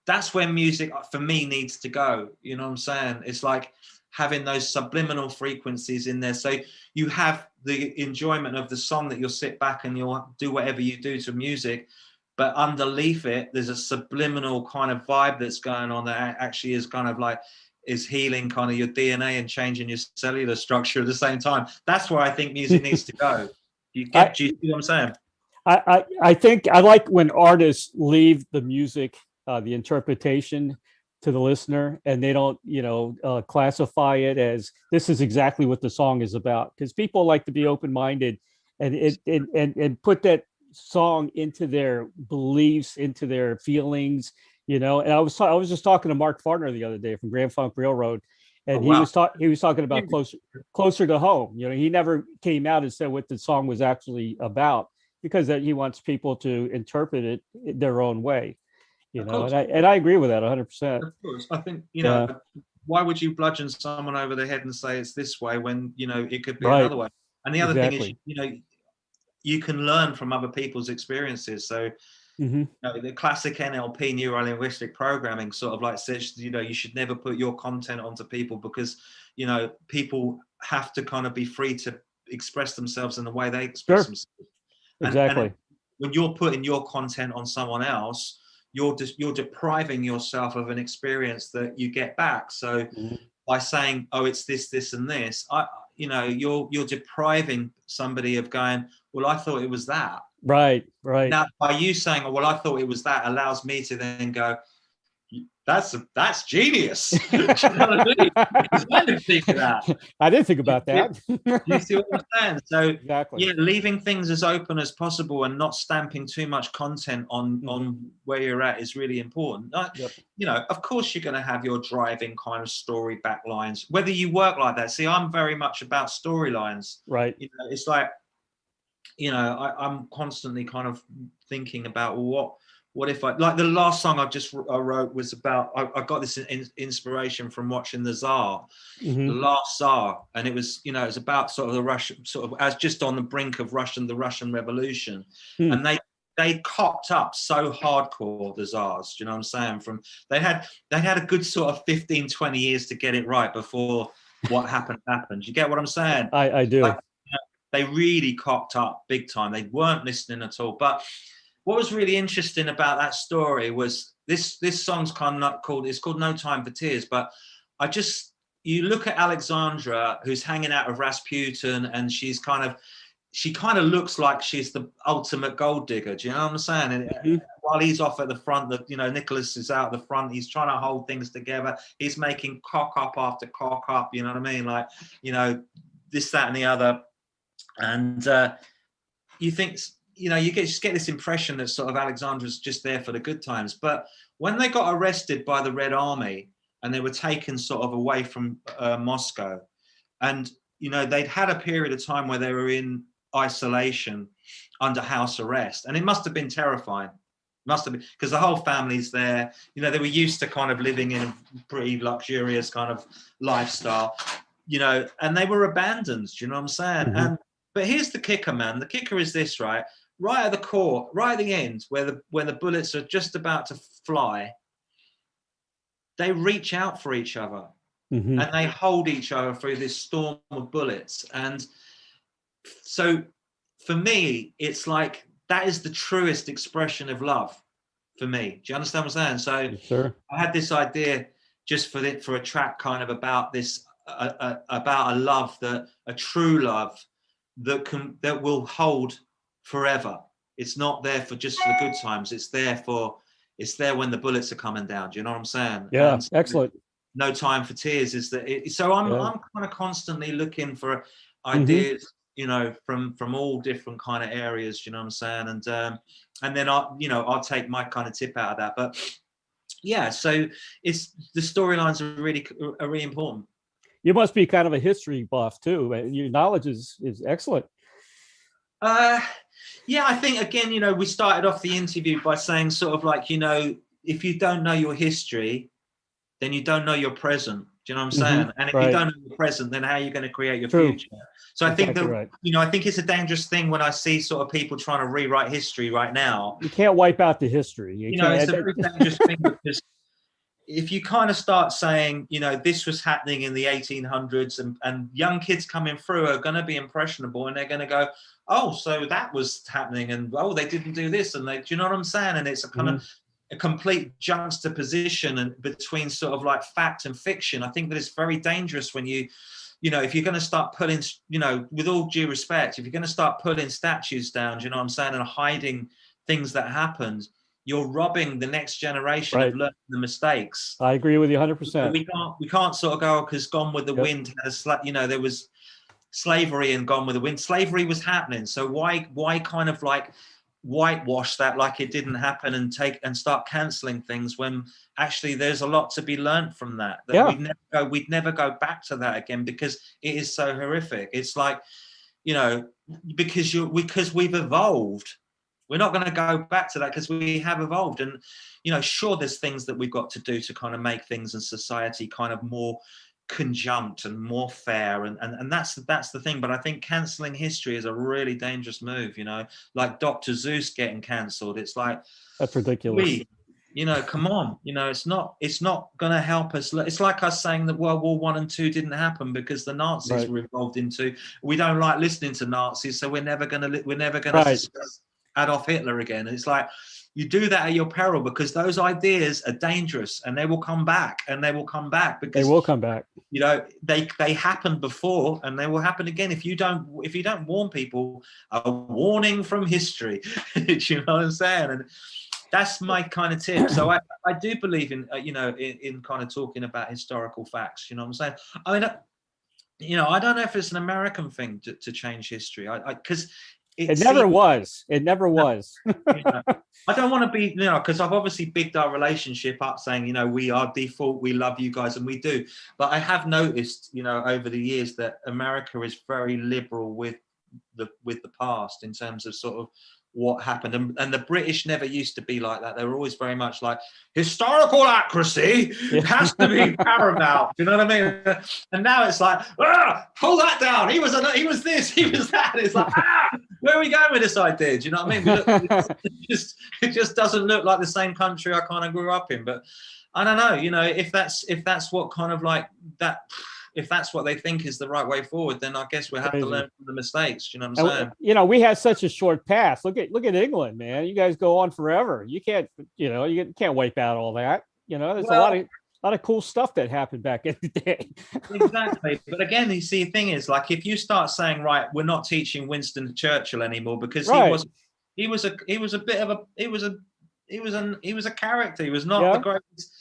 that's where music for me needs to go. You know what I'm saying? It's like having those subliminal frequencies in there, so you have the enjoyment of the song, that you'll sit back and you'll do whatever you do to music, but underneath it there's a subliminal kind of vibe that's going on that actually is kind of like is healing kind of your DNA and changing your cellular structure at the same time. That's where I think music needs to go. Do you see what I'm saying? I think I like when artists leave the music, the interpretation, to the listener, and they don't, you know, classify it as this is exactly what the song is about, because people like to be open-minded and put that song into their beliefs, into their feelings, you know. And I was just talking to Mark Farner the other day from Grand Funk Railroad, and he was talking about closer to home. You know, he never came out and said what the song was actually about, because he wants people to interpret it their own way. You know, and I agree with that 100%. Of course, I think, you know, why would you bludgeon someone over the head and say it's this way when, you know, it could be another way? And the other thing is, you know, you can learn from other people's experiences. So, you know, the classic NLP, neuro linguistic programming, sort of like says, you know, you should never put your content onto people, because, you know, people have to kind of be free to express themselves in the way they express themselves. Exactly. And when you're putting your content on someone else, you're depriving yourself of an experience that you get back. So by saying, oh, it's this and this, you know, you're depriving somebody of going, well, I thought it was that. Right. Now, by you saying, oh, well, I thought it was that, allows me to then go, that's genius. You know what I mean? Because I didn't think of that. I didn't think about that. You see what I'm saying? So exactly. Yeah, leaving things as open as possible and not stamping too much content on where you're at is really important. You know, of course you're going to have your driving kind of story backlines, whether you work like that. See, I'm very much about storylines. Right. You know, it's like, you know, I'm constantly kind of thinking about, well, what if I, like the last song I wrote was about, I got this inspiration from watching the Tsar, the last Tsar, and it was, you know, it was about sort of the Russian, sort of as just on the brink of the Russian Revolution, and they cocked up so hardcore, the Tsars, do you know what I'm saying? They had a good sort of 15, 20 years to get it right before what happened. You get what I'm saying? I do. Like, you know, they really cocked up big time. They weren't listening at all. But what was really interesting about that story was this song's kind of it's called No Time for Tears, but you look at Alexandra, who's hanging out with Rasputin, and she kind of looks like she's the ultimate gold digger. Do you know what I'm saying? And while he's off at the front, you know, Nicholas is out the front, he's trying to hold things together. He's making cock up after cock up, you know what I mean? Like, you know, this, that, and the other. And you think, you know, you just get this impression that sort of Alexandra's just there for the good times. But when they got arrested by the Red Army and they were taken sort of away from Moscow, and, you know, they'd had a period of time where they were in isolation under house arrest, and it must have been terrifying. Must have been, because the whole family's there. You know, they were used to kind of living in a pretty luxurious kind of lifestyle, you know, and they were abandoned. Do you know what I'm saying? But here's the kicker, man. The kicker is this, right? Right at the core, right at the end, where the bullets are just about to fly, they reach out for each other and they hold each other through this storm of bullets. And so for me, it's like that is the truest expression of love for me. Do you understand what I'm saying? So sure. I had this idea just for a track kind of about this, about a love, a true love that will hold forever. It's not there for just for the good times. It's there when the bullets are coming down. Do you know what I'm saying? Yeah, excellent. No Time for Tears is that. So I'm kind of constantly looking for ideas you know, from all different kind of areas, you know what I'm saying? And then I'll take my kind of tip out of that. But yeah, so it's the storylines are really important. You must be kind of a history buff too. Your knowledge is excellent. Yeah, I think again, you know, we started off the interview by saying sort of like, you know, if you don't know your history, then you don't know your present. Do you know what I'm saying? And if you don't know your present, then how are you going to create your future? So I think that, you know, I think it's a dangerous thing when I see sort of people trying to rewrite history right now. You can't wipe out the history. You know, it's a very dangerous thing because if you kind of start saying, you know, this was happening in the 1800s and young kids coming through are going to be impressionable and they're going to go, oh, so that was happening and, oh, they didn't do this. And do you know what I'm saying? And it's a kind of a complete juxtaposition and between sort of like fact and fiction. I think that it's very dangerous when you know, if you're going to start putting, you know, with all due respect, if you're going to start putting statues down, do you know what I'm saying, and hiding things that happened, you're robbing the next generation of learning the mistakes. I agree with you 100%. We can't sort of go, because Gone with the Wind has, you know, there was slavery in Gone with the Wind. Slavery was happening. So why kind of like whitewash that like it didn't happen and start cancelling things when actually there's a lot to be learned from that. We'd never go back to that again because it is so horrific. It's like, you know, because we've evolved. We're not going to go back to that because we have evolved. And, you know, sure, there's things that we've got to do to kind of make things in society kind of more conjunct and more fair. And that's the thing. But I think cancelling history is a really dangerous move, you know, like Dr. Seuss getting cancelled. It's like, that's ridiculous. You know, come on, you know, it's not going to help us. It's like us saying that World War I and II didn't happen because the Nazis were involved into. We don't like listening to Nazis, so we're never going to discuss Adolf Hitler again. And it's like, you do that at your peril because those ideas are dangerous and they will come back because they will come back. You know, they happened before and they will happen again if you don't warn people. A warning from history. Do you know what I'm saying? And that's my kind of tip. So I do believe in you know, in kind of talking about historical facts. You know what I'm saying? I mean, you know, I don't know if it's an American thing to change history. Because it never was. It never was. You know, I don't want to be, you know, because I've obviously bigged our relationship up saying, you know, we are default, we love you guys, and we do. But I have noticed, you know, over the years that America is very liberal with the past in terms of sort of what happened. And the British never used to be like that. They were always very much like, historical accuracy has to be paramount. Do you know what I mean? And now it's like, pull that down. He was this, he was that. It's like, where are we going with this idea? Do you know what I mean? It just doesn't look like the same country I kind of grew up in. But I don't know, you know, if that's what kind of like that, if that's what they think is the right way forward, then I guess we have to learn from the mistakes. You know what I'm saying? You know, we had such a short path. Look at England, man. You guys go on forever. You can't, you know, you can't wipe out all that. You know, there's a lot of cool stuff that happened back in the day. Exactly. But again, you see, the thing is, like, if you start saying, right, we're not teaching Winston Churchill anymore because he was a character. He was not the greatest.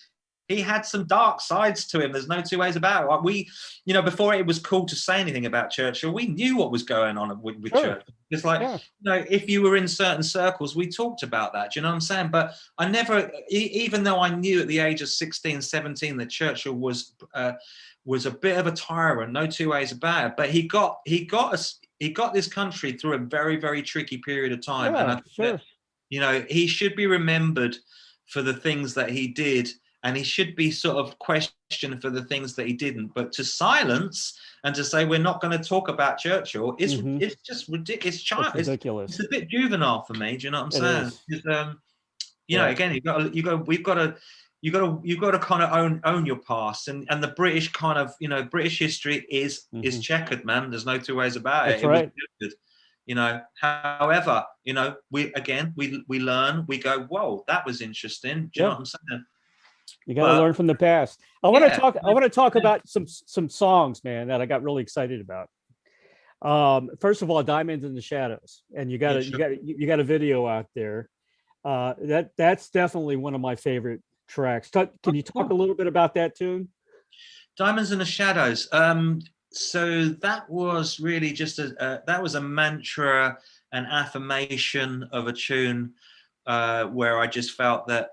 He had some dark sides to him. There's no two ways about it. Like we, you know, before it was cool to say anything about Churchill, we knew what was going on with Churchill. It's like, you know, if you were in certain circles, we talked about that. Do you know what I'm saying? But I never, even though I knew at the age of 16, 17 that Churchill was a bit of a tyrant, no two ways about it. But he got this country through a very, very tricky period of time. And I think that, you know, he should be remembered for the things that he did. And he should be sort of questioned for the things that he didn't. But to silence and to say we're not going to talk about Churchill, it's just ridiculous. It's ridiculous. It's a bit juvenile for me. Do you know what I'm saying? Because, you know, again, you've got to kind of own your past. And the British kind of, you know, British history is checkered, man. There's no two ways about it. That's right. You know, however, you know, we learn, we go, whoa, that was interesting. Do you know what I'm saying? You got to learn from the past. I want to talk about some songs, man, that I got really excited about. First of all, Diamonds in the Shadows, and you got a video out there. That's definitely one of my favorite tracks. Can you talk a little bit about that tune? Diamonds in the Shadows. So that was really just that was a mantra, an affirmation of a tune, where I just felt that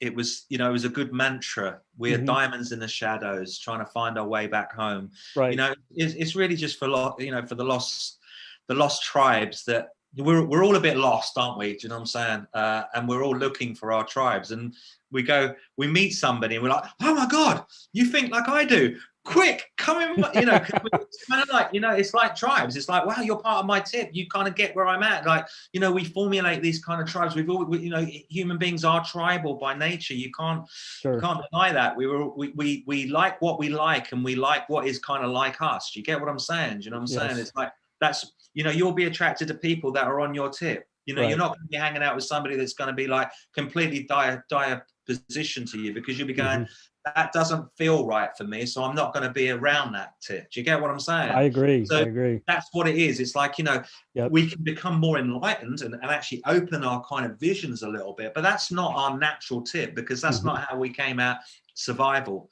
it was, it was a good mantra. We are diamonds in the shadows, trying to find our way back home. Right. It's really just for for the lost tribes, that we're all a bit lost, aren't we? Do you know what I'm saying? And we're all looking for our tribes. And we meet somebody and we're like, oh my God, you think like I do. Quick, come in, it's kind of like, it's like tribes. It's like, wow, you're part of my tip. You kind of get where I'm at. Like, we formulate these kind of tribes. Human beings are tribal by nature. You can't deny that. We like what we like, and we like what is kind of like us. Do you get what I'm saying? Do you know what I'm saying? It's like, that's, you'll be attracted to people that are on your tip. You're not going to be hanging out with somebody that's going to be like completely dire position to you, because you'll be going, that doesn't feel right for me, so I'm not going to be around that tip. Do you get what I'm saying? I agree. So I agree. That's what it is. It's like, we can become more enlightened and actually open our kind of visions a little bit, but that's not our natural tip, because that's not how we came out. Survival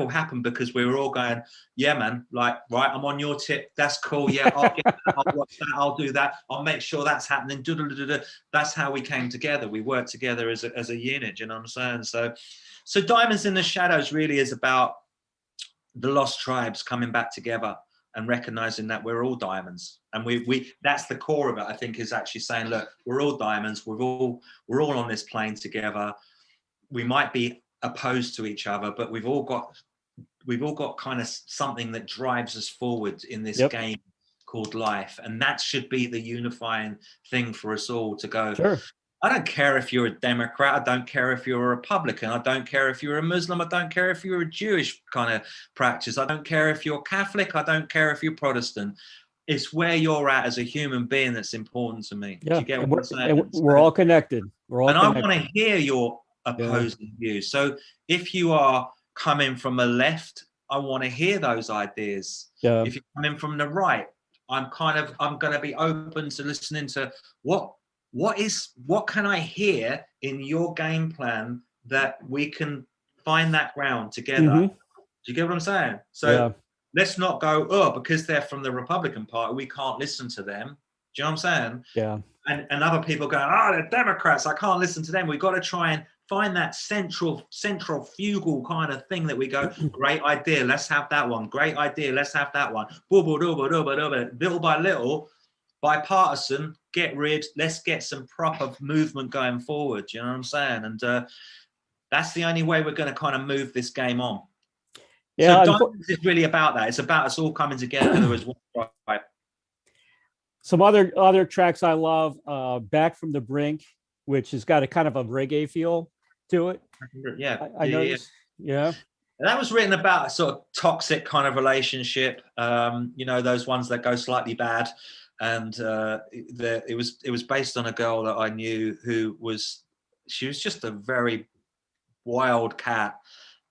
happened because we were all going, yeah, man, like, right, I'm on your tip, that's cool, yeah, I'll get that, I'll watch that, I'll do that, I'll make sure that's happening. That's how we came together. We worked together as a unit. You know what I'm saying? So Diamonds in the Shadows really is about the lost tribes coming back together and recognizing that we're all diamonds. And we that's the core of it, I think, is actually saying, look, we're all diamonds, we're all on this plane together. We might be opposed to each other, but we've all got kind of something that drives us forward in this game called life. And that should be the unifying thing for us all, to go, sure, I don't care if you're a Democrat, I don't care if you're a Republican, I don't care if you're a Muslim, I don't care if you're a Jewish kind of practice, I don't care if you're Catholic, I don't care if you're Protestant. It's where you're at as a human being that's important to me. Yeah. Do you get what I'm saying? We're all connected. We're all connected. I want to hear your opposing views. So if you are coming from the left, I want to hear those ideas. Yeah. If you're coming from the right, I'm going to be open to listening to what can I hear in your game plan that we can find that ground together. Do you get what I'm saying? So let's not go, because they're from the Republican Party, we can't listen to them. Do you know what I'm saying? Yeah. And other people go, they're Democrats, I can't listen to them. We've got to try and find that centrifugal kind of thing that we go, great idea, let's have that one. Great idea, let's have that one. Little by little, bipartisan, let's get some proper movement going forward. You know what I'm saying? And that's the only way we're going to kind of move this game on. Yeah, so Diamonds is really about that. It's about us all coming together as one tribe. Some other tracks I love, Back from the Brink, which has got a kind of a reggae feel to it. Yeah, I noticed. Yeah. That was written about a sort of toxic kind of relationship. Those ones that go slightly bad. And it was based on a girl that I knew she was just a very wild cat,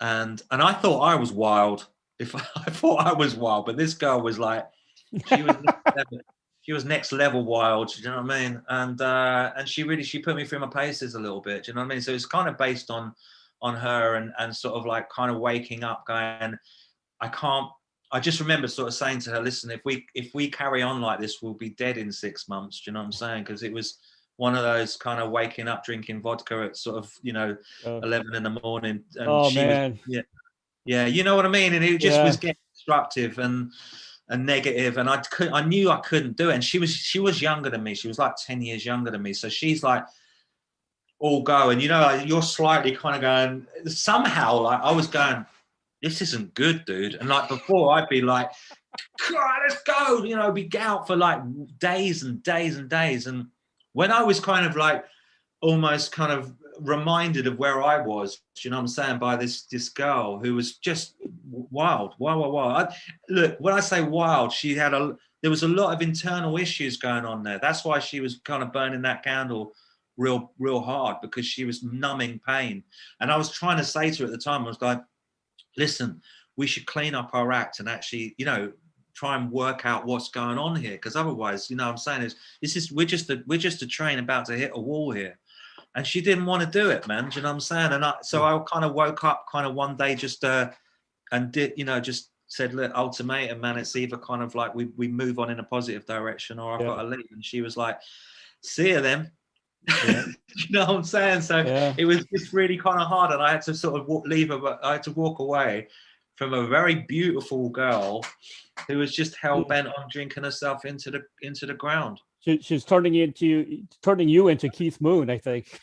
and I thought I was wild. I thought I was wild, but this girl was like, she was next level wild. You know what I mean? And she put me through my paces a little bit. You know what I mean? So it's kind of based on her and sort of like kind of waking up, going, I just remember sort of saying to her, listen, if we carry on like this, we'll be dead in 6 months. Do you know what I'm saying? Because it was one of those kind of waking up, drinking vodka at sort of, 11 in the morning. And man. Yeah, you know what I mean? And it just was getting destructive and negative. And I knew I couldn't do it. And she was younger than me. She was like 10 years younger than me. So she's like, all go. And, you're slightly kind of going, somehow, like I was going, this isn't good, dude. And like before, I'd be like, let's go, be out for like days and days and days. And when I was kind of like almost kind of reminded of where I was, you know what I'm saying, by this girl who was just wild. Look, when I say wild, there was a lot of internal issues going on there. That's why she was kind of burning that candle real hard, because she was numbing pain. And I was trying to say to her at the time, I was like, listen, we should clean up our act and actually, try and work out what's going on here. Because otherwise, I'm saying we're just a train about to hit a wall here. And she didn't want to do it, man. Do you know what I'm saying? And so I kind of woke up kind of one day just and did, just said, look, ultimatum, man, it's either kind of like we move on in a positive direction or I've got to leave. And she was like, see you then. Yeah. You know what I'm saying? So it was just really kind of hard, and I had to sort of leave her, but I had to walk away from a very beautiful girl who was just hell bent on drinking herself into the ground. She's turning you into Keith Moon, I think.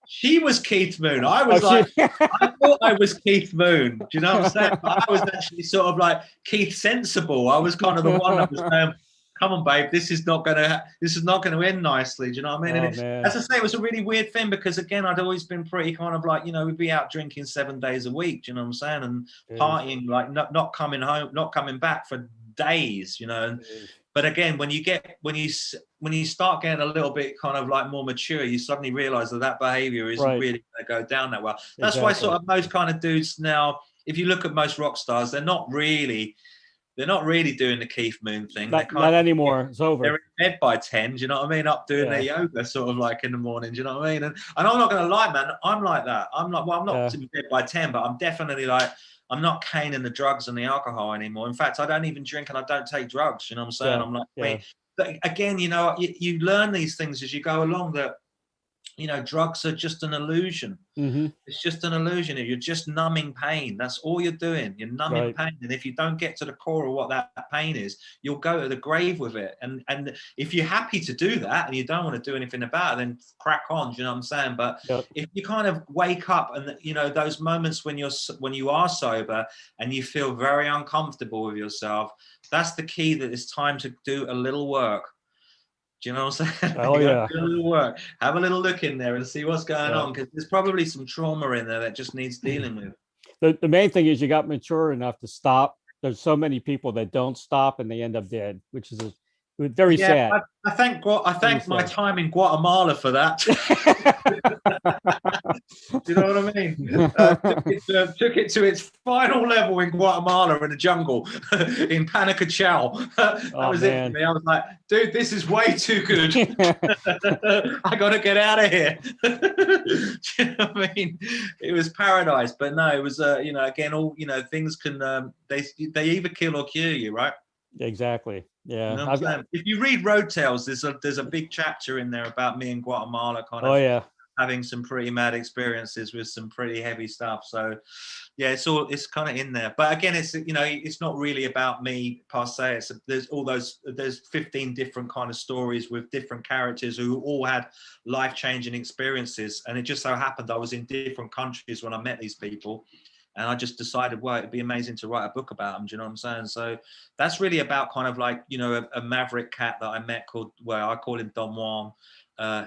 She was Keith Moon. I was I thought I was Keith Moon. Do you know what I'm saying? But I was actually sort of like Keith Sensible. I was kind of the one that was saying, come on, babe, this is not going to end nicely. Do you know what I mean? And as I say, it was a really weird thing because, again, I'd always been pretty kind of like, we'd be out drinking 7 days a week. Do you know what I'm saying? And partying, like not coming home, not coming back for days. But again, when you start getting a little bit kind of like more mature, you suddenly realize that behavior isn't really going to go down that well. That's why sort of most kind of dudes now, if you look at most rock stars, they're not really doing the Keith Moon thing. Not anymore. It's over. They're in bed by 10. Do you know what I mean? Up doing their yoga sort of like in the morning. Do you know what I mean? And I'm not going to lie, man. I'm like that. I'm not in bed by 10, but I'm definitely like, I'm not caning the drugs and the alcohol anymore. In fact, I don't even drink and I don't take drugs. You know what I'm saying? I'm like, wait. But again, you learn these things as you go along that, drugs are just an illusion. It's just an illusion. You're just numbing pain. That's all you're doing. You're numbing pain. And if you don't get to the core of what that pain is, you'll go to the grave with it. And if you're happy to do that and you don't want to do anything about it, then crack on. Do you know what I'm saying? But if you kind of wake up and, those moments when you are sober and you feel very uncomfortable with yourself, that's the key, that it's time to do a little work. Do you know what I'm saying? Oh, yeah. Do a little work. Have a little look in there and see what's going on, because there's probably some trauma in there that just needs dealing with. The main thing is you got mature enough to stop. There's so many people that don't stop and they end up dead, which is very sad. I thank my time in Guatemala for that. Do you know what I mean? Took it to its final level in Guatemala in the jungle in Panacachao. That was it for me. I was like, dude, this is way too good. I got to get out of here. Do you know what I mean? It was paradise, but no, it was again, all things can they either kill or cure you, right? Exactly. Yeah. If you read Road Tales, there's a big chapter in there about me in Guatemala, kind of having some pretty mad experiences with some pretty heavy stuff. So yeah, it's kind of in there. But again, it's not really about me per se. There's 15 different kind of stories with different characters who all had life-changing experiences, and it just so happened I was in different countries when I met these people. And I just decided, well, it'd be amazing to write a book about them. Do you know what I'm saying? So that's really about kind of like, a maverick cat that I met I call him Don Juan,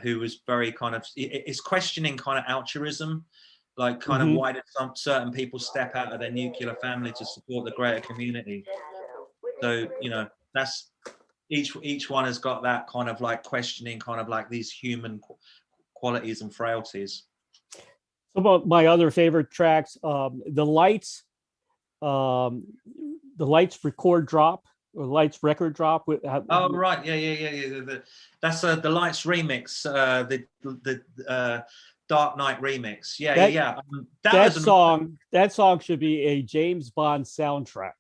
who was very kind of, it's questioning kind of altruism, like kind of why did certain people step out of their nuclear family to support the greater community? So, that's each one has got that kind of like questioning kind of like these human qualities and frailties. Some of my other favorite tracks, the Lights record drop or Lights record drop. Oh right, yeah. That's the Lights remix, the Dark Knight remix. Yeah. That song should be a James Bond soundtrack.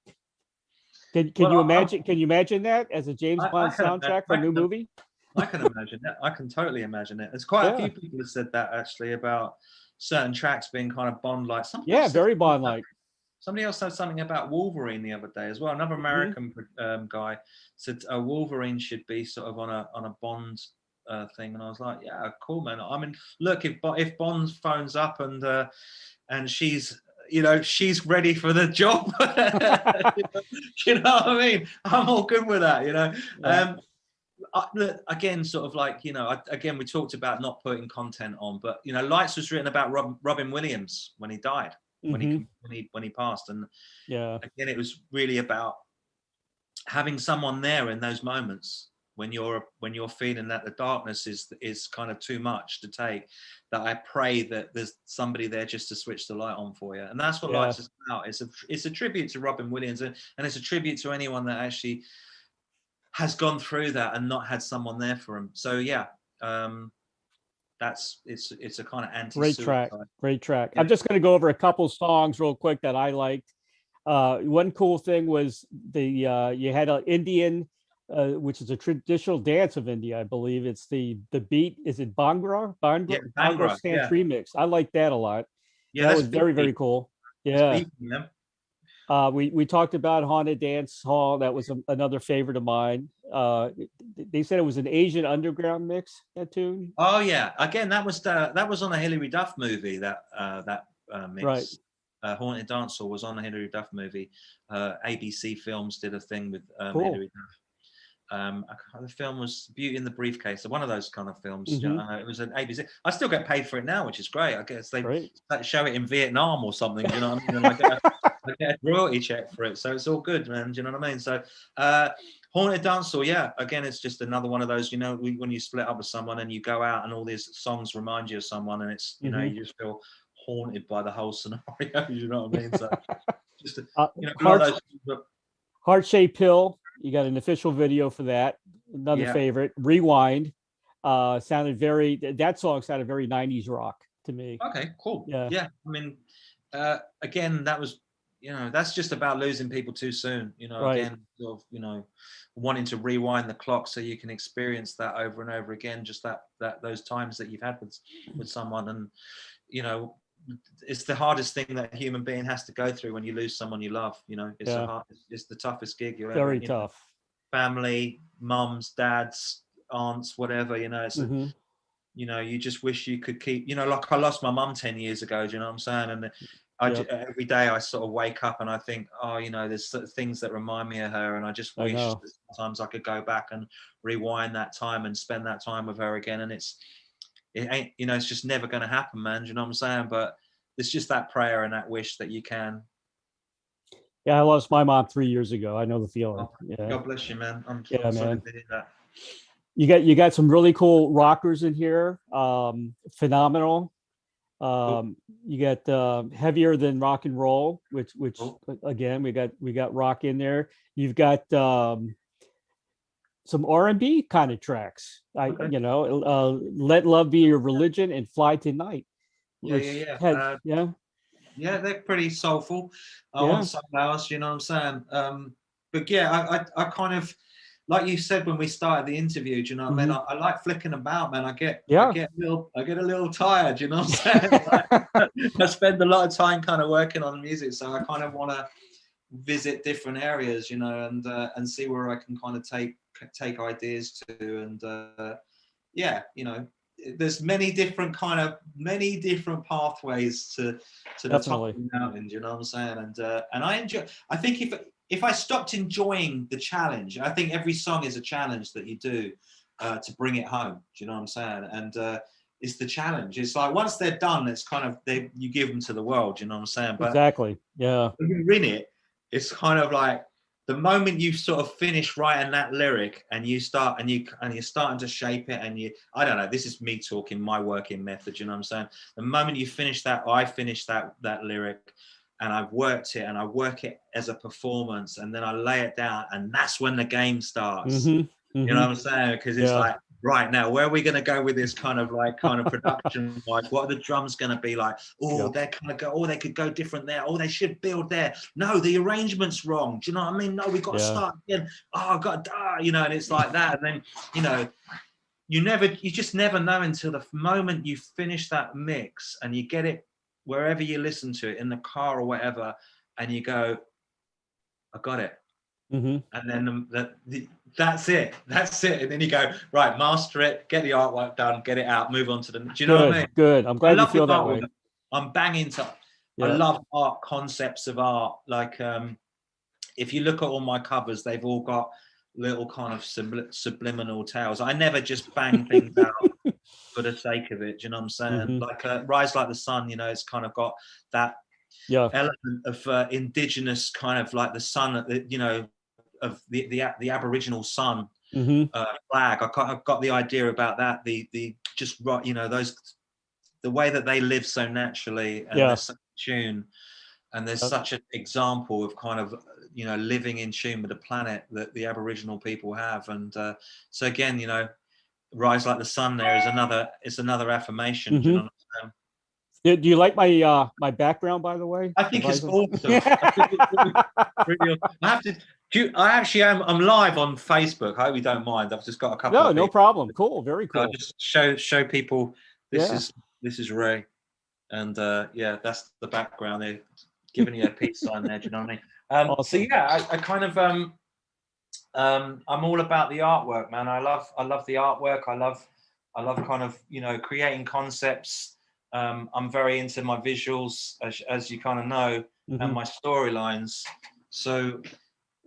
Can you imagine? Can you imagine that as a James Bond soundtrack for a new movie? I can imagine that. I can totally imagine it. There's quite a few people that said that actually about certain tracks being kind of Bond-like. Very Bond-like. Somebody else said something about Wolverine the other day as well. Another American guy said Wolverine should be sort of on a Bond thing, and I was like, yeah, cool, man. I mean, look, if Bond phones up and she's she's ready for the job, you know what I mean? I'm all good with that, Yeah. Again, sort of like, again, we talked about not putting content on, but Lights was written about Robin Williams when he died, when he passed, and again, it was really about having someone there in those moments when you're feeling that the darkness is kind of too much to take, that I pray that there's somebody there just to switch the light on for you. And that's what Lights is about. It's a tribute to Robin Williams, and it's a tribute to anyone that actually has gone through that and not had someone there for him. So yeah, it's a kind of Great track. Yeah. I'm just going to go over a couple songs real quick that I liked. One cool thing was you had an Indian, which is a traditional dance of India, I believe. It's the beat. Is it Bhangra? Yeah, Bhangra Bangra. stance Yeah, remix. I like that a lot. yeah. That That's was very, very beefy. cool. That's Yeah. beefy. Yeah. We talked about Haunted Dancehall. That was another favorite of mine. They said it was an Asian underground mix. That tune, Oh yeah. Again, that was on a Hilary Duff movie. That right? mix. Haunted Dancehall was on a Hilary Duff movie. ABC Films did a thing with Cool. Hilary Duff. The film was Beauty in the Briefcase, so one of those kind of films. You Hmm. know, it was an ABC. I still get paid for it now, which is great. I guess they Great. show it in Vietnam or something. Do you know what I mean? And I get a royalty check for it, so it's all good, man. Do you know what I mean? So, Haunted Dancehall, yeah. Again, it's just another one of those. You know, when you split up with someone and you go out and all these songs remind you of someone, and it's Hmm. you just feel haunted by the whole scenario. You know what I mean? So, just a lot Heart of those. Heart Shaped Pill. You got an official video for that. Another Yeah. favorite. Rewind. Sounded very. That song sounded very '90s rock to me. Okay, cool. Yeah. Yeah, I mean, again, that was, that's just about losing people too soon. Right. Again, sort of, wanting to rewind the clock so you can experience that over and over again. Just that those times that you've had with someone, and you know, it's the hardest thing that a human being has to go through when you lose someone you love. Yeah. It's the toughest gig you'll ever. Very tough. Family, mums, dads, aunts, whatever. It's Hmm. you just wish you could keep, like I lost my mum 10 years ago, do you know what I'm saying? And Yep. every day I sort of wake up and I think, oh, there's things that remind me of her, and I just I wish know. that sometimes I could go back and rewind that time and spend that time with her again. And it ain't, it's just never going to happen, man. Do you know what I'm saying? But it's just that prayer and that wish that you can. Yeah, I lost my mom 3 years ago. I know the feeling. Oh, Yeah. God bless you, man. Yeah, I'm sorry man. to hear that. You got some really cool rockers in here. Phenomenal. Cool. You got Heavier Than Rock and Roll, which Cool. again we got rock in there. You've got some R&B kind of tracks. Okay. Let Love Be Your Religion and Fly Tonight, Yeah, which yeah, had yeah. Yeah, they're pretty soulful on yeah. some hours, you know what I'm saying? But yeah, I kind of, like you said when we started the interview, do you know what I mean? I like flicking about, man. I get a little tired, you know what I'm saying? I spend a lot of time kind of working on music, so I kind of want to visit different areas, and see where I can kind of take ideas to, and yeah, there's many different pathways to the top Definitely. of the mountain, you know what I'm saying? And I enjoy. I think if I stopped enjoying the challenge, I think every song is a challenge that you do to bring it home. Do you know what I'm saying? And it's the challenge. It's like once they're done, it's kind of you give them to the world. You know what I'm saying? But Exactly. Yeah. when you're in it, it's kind of like the moment you sort of finish writing that lyric and you're starting to shape it, and I don't know, this is me talking my working method, you know what I'm saying? The moment you finish that, I finish that lyric, and I've worked it, and I work it as a performance, and then I lay it down, and that's when the game starts. Mm-hmm. You know Mm-hmm. what I'm saying? Because it's Yeah. like, right now, where are we going to go with this kind of production wise? What are the drums going to be like? Oh, Yeah. they're kind of go. Oh, they could go different there. Oh, they should build there. No, the arrangement's wrong. Do you know what I mean? No, we've got to start again. Oh, I've got to, and it's like that. And then, you just never know until the moment you finish that mix and you get it wherever you listen to it, in the car or whatever, and you go, I got it. Mm-hmm. And then that's it. And then you go, right, master it, get the artwork done, get it out, move on to the. Do you know what I mean? Good. I'm I glad you love the feel that way. artwork. I'm banging to. I Yeah. love art, concepts of art. Like if you look at all my covers, they've all got little kind of subliminal tales. I never just bang things out for the sake of it. Do you know what I'm saying? Mm-hmm. Like Rise Like the Sun, it's kind of got that element of indigenous kind of like the sun, of the Aboriginal sun flag. I've got the idea about that. The just right, those, the way that they live so naturally, and there's such a tune, and there's such an example of kind of living in tune with the planet that the Aboriginal people have. And so again, Rise Like the Sun there is another affirmation. Mm-hmm. Do you know what I'm saying? Do you like my background, by the way? I think it's awesome. I think it's really awesome. I have to. I actually am. I'm live on Facebook. I hope you don't mind. I've just got a couple. No problem. Cool. Very cool. I'll just show people. This is Ray, and yeah, that's the background there, giving you a peace sign there. Do you know what I mean? Awesome. So yeah, I kind of I'm all about the artwork, man. I love the artwork. I love kind of, you know, creating concepts. I'm very into my visuals, as you kind of know, and my storylines. So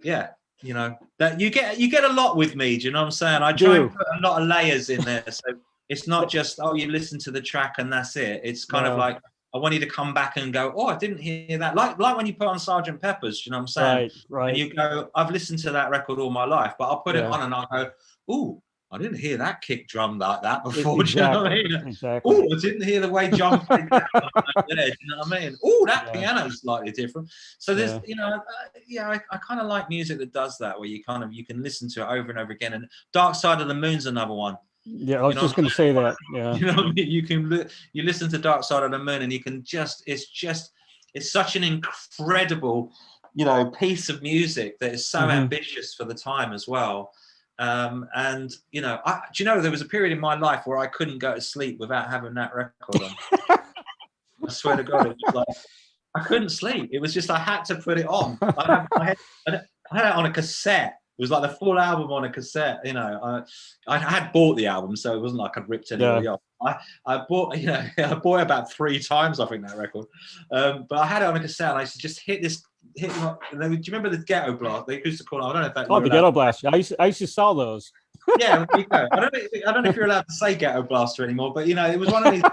yeah, you know, that you get a lot with me. Do you know what I'm saying? I try and put a lot of layers in there, so it's not just, oh, you listen to the track and that's it. It's kind of like, I want you to come back and go, oh, I didn't hear that. Like when you put on Sergeant Pepper's, you know what I'm saying? Right. And you go, I've listened to that record all my life, but I'll put it on and I'll go, oh, I didn't hear that kick drum like that before. Exactly. Do you know what I mean? Exactly. Oh, I didn't hear the way John played that one there. Do you know what I mean? Oh, that piano's slightly different. So there's, you know, I kind of like music that does that, where you can listen to it over and over again. And Dark Side of the Moon's another one. Yeah, I was just going to say that. Yeah. You know what I mean? You listen to Dark Side of the Moon, and you can it's such an incredible, you know, piece of music that is so ambitious for the time as well. And you know, do you know, there was a period in my life where I couldn't go to sleep without having that record on. I swear to God, it was like I couldn't sleep. It was just I had to put it on. I had it on a cassette. It was like the full album on a cassette. You know, I had bought the album, so it wasn't like I'd ripped anybody off. I bought, you know, I bought it about 3 times, I think, that record. But I had it on a cassette, and I used to just hit. Do you remember the Ghetto Blast? They used to call it. I don't know if that. Oh, the Ghetto Blast. I used to sell those. Yeah, there you go. I don't know if you're allowed to say Ghetto Blaster anymore, but you know, it was one of these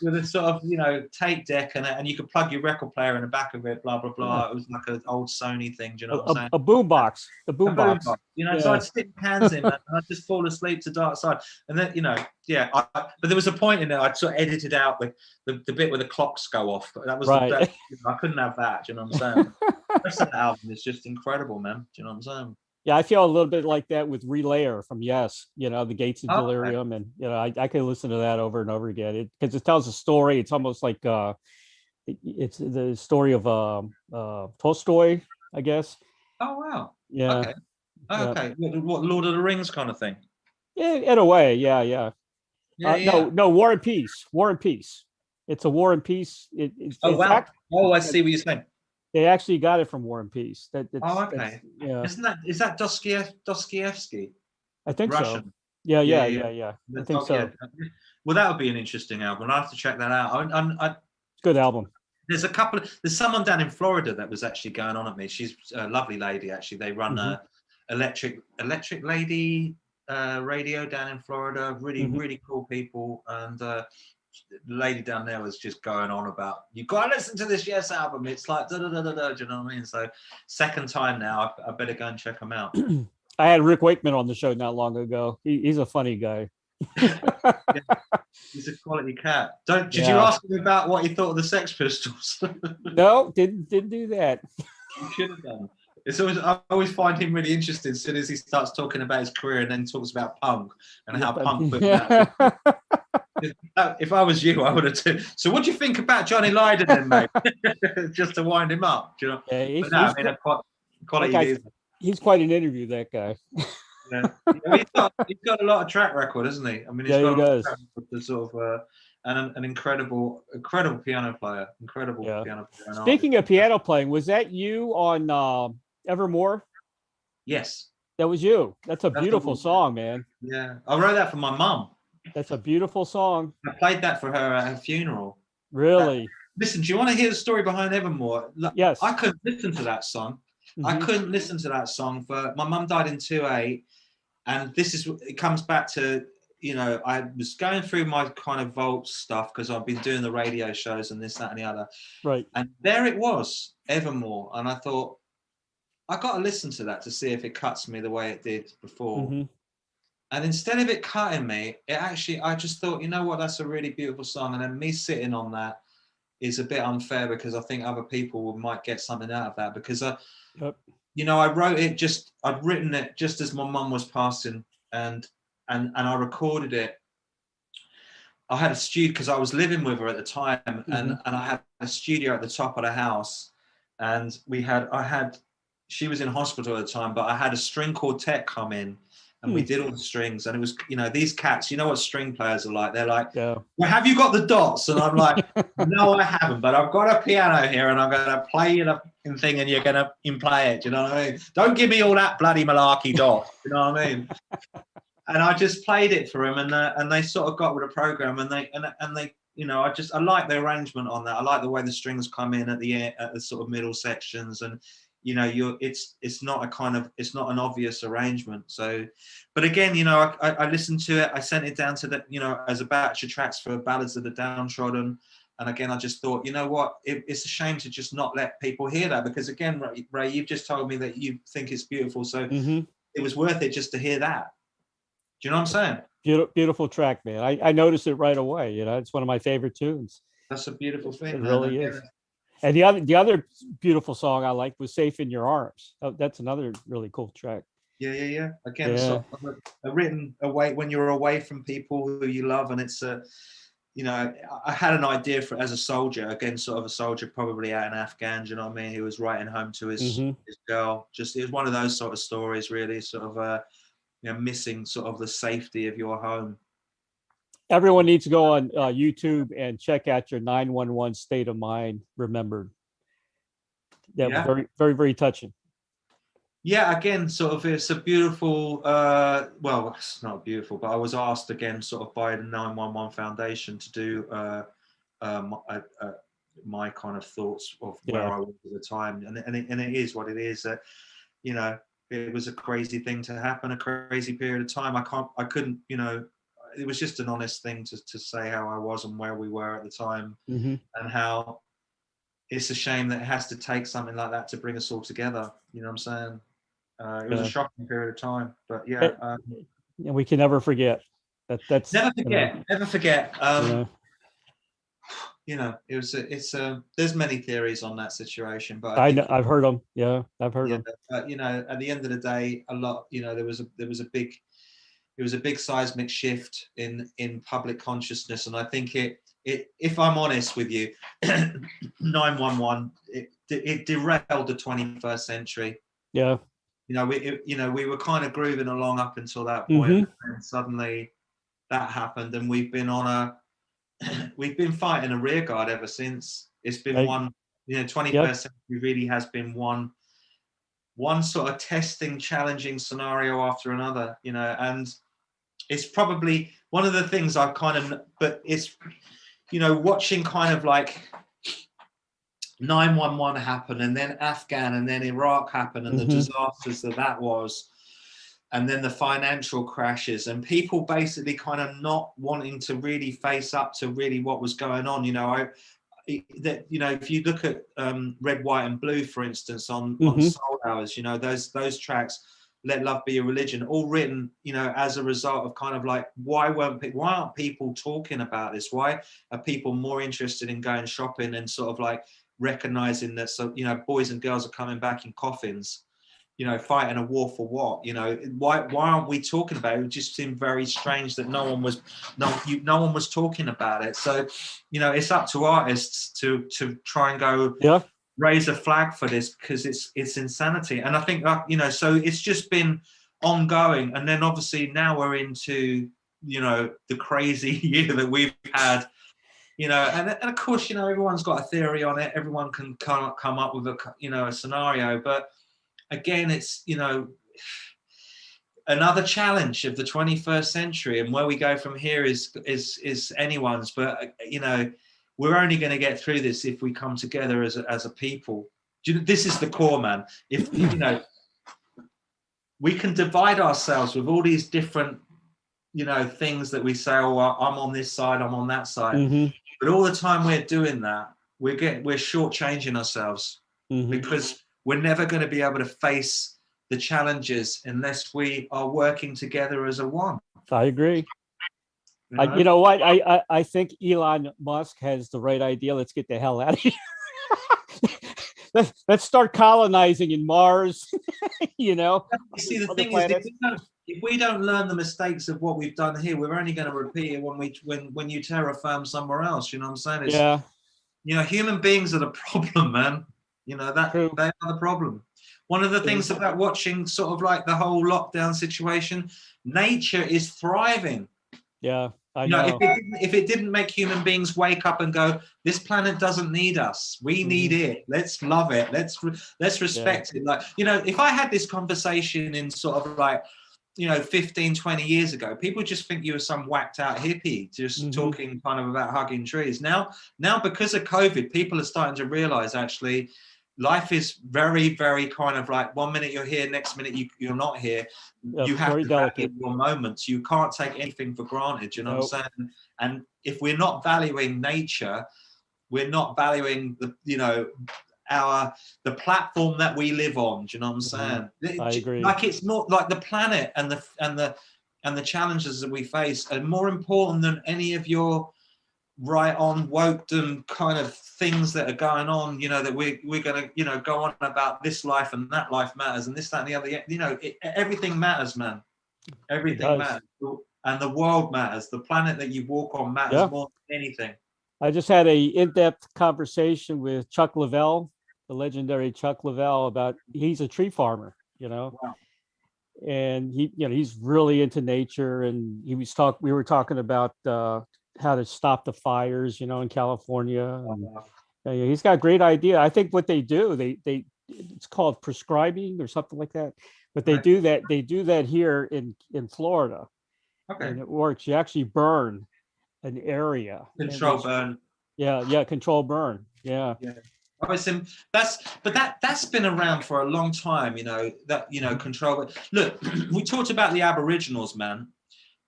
with a sort of, you know, tape deck and you could plug your record player in the back of it, blah blah blah. It was like an old Sony thing. Do you know what I'm saying? A boom box. The boom box. You know, so I'd stick my hands in, man, and I'd just fall asleep to Dark Side. And then, you know, but there was a point in it I'd sort of edited out the bit where the clocks go off. But that was I couldn't have that. Do you know what I'm saying? The rest of the album is just incredible, man. Do you know what I'm saying? Yeah, I feel a little bit like that with Relayer from Yes, you know, the Gates of Delirium. And, you know, I can listen to that over and over again because it tells a story. It's almost like it's the story of Tolstoy, I guess. Oh, wow. Yeah. Okay. Okay. What, Lord of the Rings kind of thing? Yeah, in a way. Yeah. No, War and Peace. War and Peace. It's a War and Peace. Wow. I see what you're saying. They actually got it from War and Peace. Okay. Yeah. Is that Dostoevsky? I think Russian? So. Yeah. I think so. Yeah. Well, that would be an interesting album. I'll have to check that out. Good album. There's someone down in Florida that was actually going on at me. She's a lovely lady, actually. They run Electric Lady radio down in Florida. Really cool people. And the lady down there was just going on about, you gotta listen to this Yes album. It's like da da da da da. Do you know what I mean? So second time now, I better go and check them out. I had Rick Wakeman on the show not long ago. He's a funny guy. He's a quality cat. Did you ask him about what he thought of the Sex Pistols? No, didn't do that. You should have done. I always find him really interesting as soon as he starts talking about his career and then talks about punk and how punk put that. If I was you, I would have too. So what do you think about Johnny Lydon then, mate? Just to wind him up, do you know? Yeah, he's quite an interview, that guy. Yeah. He's got a lot of track record, hasn't he? I mean, he's got a lot of track record to sort of and an incredible piano player. Piano player. Speaking of piano playing, was that you on Evermore? Yes. That was you. That's a beautiful song, man. Yeah. I wrote that for my mum. That's a beautiful song. I played that for her at her funeral. Really? Listen, do you want to hear the story behind Evermore? Yes. I couldn't listen to that song. I couldn't listen to that song my mum died in 2008, and it comes back to, you know, I was going through my kind of vault stuff because I've been doing the radio shows and this, that, and the other. Right. And there it was, Evermore, and I thought, I got to listen to that to see if it cuts me the way it did before. And instead of it cutting me, I just thought, you know what, that's a really beautiful song. And then me sitting on that is a bit unfair because I think other people might get something out of that because you know, I'd written it just as my mum was passing and I recorded it I had a studio because I was living with her at the time, Mm-hmm. and I had a studio at the top of the house, and she was in hospital at the time, but I had a string quartet come in, and we did all the strings, and it was, you know, these cats, you know what string players are like? They're like, Yeah. well, have you got the dots? And I'm like, no, I haven't, but I've got a piano here, and I'm going to play you the thing, and you're going to play it. Do you know what I mean? Don't give me all that bloody malarkey dot. You know what I mean? And I just played it for him, and they sort of got with the program, and they, you know, I like the arrangement on that. I like the way the strings come in at the sort of middle sections, and you know, it's not an obvious arrangement. So, but again, you know, I listened to it. I sent it down to the, you know, as a batch of tracks for Ballads of the Downtrodden. And again, I just thought, you know what, it's a shame to just not let people hear that, because again, Ray, you've just told me that you think it's beautiful. So it was worth it just to hear that. Do you know what I'm saying? Beautiful track, man. I noticed it right away. You know, it's one of my favorite tunes. That's a beautiful thing. It really is. And the other beautiful song I liked was "Safe in Your Arms." Oh, that's another really cool track. Yeah. Again, sort of written away when you're away from people who you love, and it's a, you know, I had an idea for as a soldier. Again, sort of a soldier, probably out in Afghan. Do you know what I mean? He was writing home to his girl. Just it was one of those sort of stories, really, sort of you know, missing sort of the safety of your home. Everyone needs to go on YouTube and check out your 911 State of Mind Remembered. That was very, very, very touching. Yeah, again, sort of, it's a beautiful, well, it's not beautiful, but I was asked again sort of by the 911 Foundation to do my kind of thoughts of where I was at the time. And it is what it is. You know, it was a crazy thing to happen, a crazy period of time. I couldn't, you know, it was just an honest thing to say how I was and where we were at the time, and how it's a shame that it has to take something like that to bring us all together. You know what I'm saying? It was a shocking period of time, but and we can never forget. That's never forget. Never forget. You know, you know, it's there's many theories on that situation, but I know, I've heard them. Yeah, I've heard them. You know, at the end of the day, a lot. You know, there was a big seismic shift in public consciousness, and I think it if I'm honest with you, 911 it derailed the 21st century. Yeah. You know, we were kind of grooving along up until that point, and suddenly that happened, and we've been fighting a rear guard ever since. It's been one, you know, 21st century really has been one sort of testing, challenging scenario after another, you know, and it's probably one of the things I've but it's, you know, watching kind of like 911 happen, and then Afghan, and then Iraq happened, and the disasters that was, and then the financial crashes, and people basically kind of not wanting to really face up to really what was going on. You know, you know, if you look at Red, White, and Blue, for instance, on Soul Hours, you know, those tracks, Let Love Be Your Religion, all written, you know, as a result of kind of like, why aren't people talking about this? Why are people more interested in going shopping and sort of like recognizing that, so, you know, boys and girls are coming back in coffins, you know, fighting a war for what? You know, why aren't we talking about it? It just seemed very strange that no one was talking about it. So, you know, it's up to artists to try and go raise a flag for this, because it's insanity. And I think you know, so it's just been ongoing, and then obviously now we're into, you know, the crazy year that we've had. You know, and of course, you know, everyone's got a theory on it. Everyone can come up with a scenario, but again, it's, you know, another challenge of the 21st century, and where we go from here is anyone's. But you know, we're only going to get through this if we come together as a people. This is the core, man. If you know, we can divide ourselves with all these different, you know, things that we say. Oh, I'm on this side, I'm on that side. But all the time we're doing that, we're shortchanging ourselves, because we're never going to be able to face the challenges unless we are working together as a one. I agree. You know what? I think Elon Musk has the right idea. Let's get the hell out of here. Let's start colonizing in Mars. You know, see, the thing is, if we don't learn the mistakes of what we've done here, we're only going to repeat it when you terraform somewhere else. You know what I'm saying? It's, Yeah. Human beings are the problem, man. That True. they are the problem. One of the things about watching sort of like the whole lockdown situation, nature is thriving. Yeah, I know. If it didn't make human beings wake up and go, this planet doesn't need us, we need it. Let's love it. Let's respect it. Like, if I had this conversation in sort of like, 15, 20 years ago, people just think you were some whacked out hippie just talking kind of about hugging trees. Now, because of COVID, people are starting to realize actually life is very, very kind of like 1 minute you're here, next minute you're not here. You have to value your moments. You can't take anything for granted. You know what I'm saying? And if we're not valuing nature, we're not valuing the platform that we live on. Do you know what I'm saying? I agree. Like, it's not like the planet and the challenges that we face are more important than any of your right on wokedom kind of things that are going on, that we're going to go on about this life and that life matters and this, that, and the other. Everything matters, man. Everything matters. And the world matters. The planet that you walk on matters more than anything. I just had a in-depth conversation with Chuck Leavell, the legendary Chuck Leavell, he's a tree farmer, Wow. and he's really into nature, and we were talking about how to stop the fires, in California. And, he's got a great idea. I think what they do, it's called prescribing or something like that, but they do that here in Florida. Okay. And it works. You actually burn an area. Control burn. Yeah, control burn. Yeah. That's been around for a long time, control. Look, we talked about the Aboriginals, man.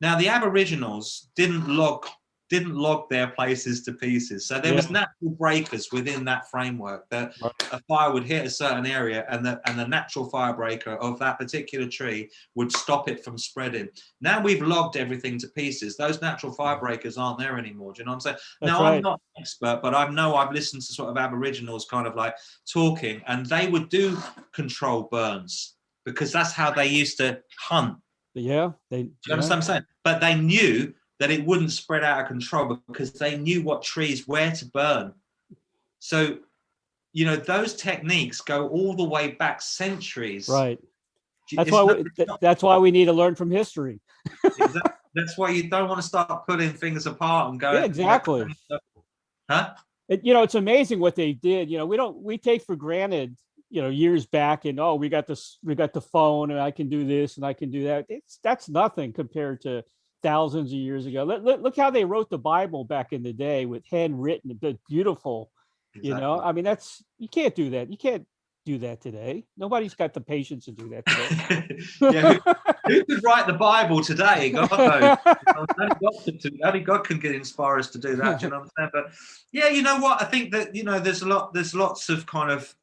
Now the Aboriginals didn't log their places to pieces. So there was natural breakers within that framework that a fire would hit a certain area and the natural fire breaker of that particular tree would stop it from spreading. Now we've logged everything to pieces. Those natural fire breakers aren't there anymore. Do you know what I'm saying? I'm not an expert, but I've listened to sort of Aboriginals kind of like talking, and they would do control burns because that's how they used to hunt. Do you understand what I'm saying? But they knew that it wouldn't spread out of control because they knew what trees, where to burn. So, those techniques go all the way back centuries. Right. That's why we need to learn from history. Exactly. That's why you don't want to start pulling things apart and go. Yeah, exactly. Huh? It's amazing what they did. We take for granted, years back, and we got the phone, and I can do this and I can do that. That's nothing compared to thousands of years ago. Look how they wrote the Bible back in the day with handwritten, beautiful. Exactly. I mean, you can't do that. You can't do that today. Nobody's got the patience to do that today. Who could write the Bible today? God knows. Only God can inspire us to do that. Do you know what I'm saying? But yeah, you know what? I think that there's lots of kind of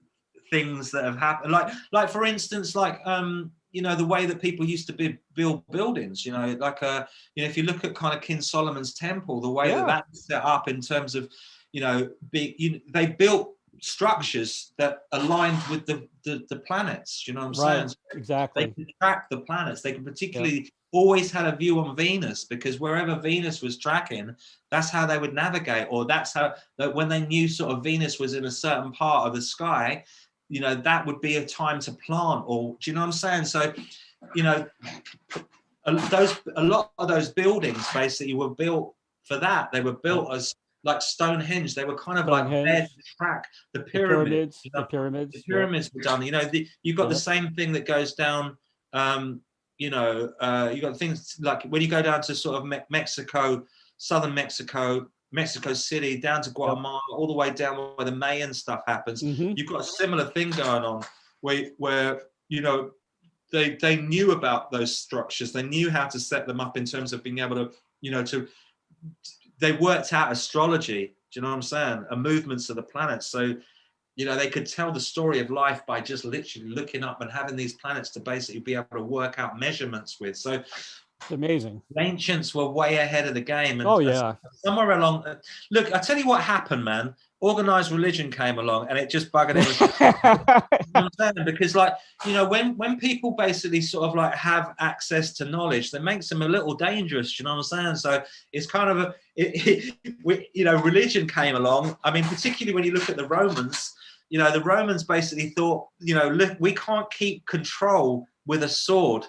things that have happened. Like for instance, the way that people used to build buildings, if you look at kind of King Solomon's temple, the way that's set up in terms of, they built structures that aligned with the planets, you know what I'm saying? Exactly. They could track the planets. They could particularly always had a view on Venus, because wherever Venus was tracking, that's how they would navigate, or that's how, that when they knew sort of Venus was in a certain part of the sky, that would be a time to plant, or do you know what I'm saying? So, a lot of those buildings basically were built for that. They were built as like Stonehenge. They were kind of like there to track the pyramids. The pyramids were done. You've got the same thing that goes down. You got things like when you go down to sort of Mexico, southern Mexico City, down to Guatemala, all the way down where the Mayan stuff happens. You've got a similar thing going on where they knew about those structures. They knew how to set them up in terms of being able to, they worked out astrology. Do you know what I'm saying? And movements of the planets. So, they could tell the story of life by just literally looking up and having these planets to basically be able to work out measurements with. So, It's amazing. The ancients were way ahead of the game. And Oh yeah. somewhere along, look, I tell you what happened, man. Organized religion came along and it just buggered everything. You know what I'm saying? Because, like, you know, when people basically sort of like have access to knowledge, that makes them a little dangerous. You know what I'm saying? So it's kind of you know, religion came along. I mean, particularly when you look at the Romans, you know, the Romans basically thought, you know, look, we can't keep control with a sword,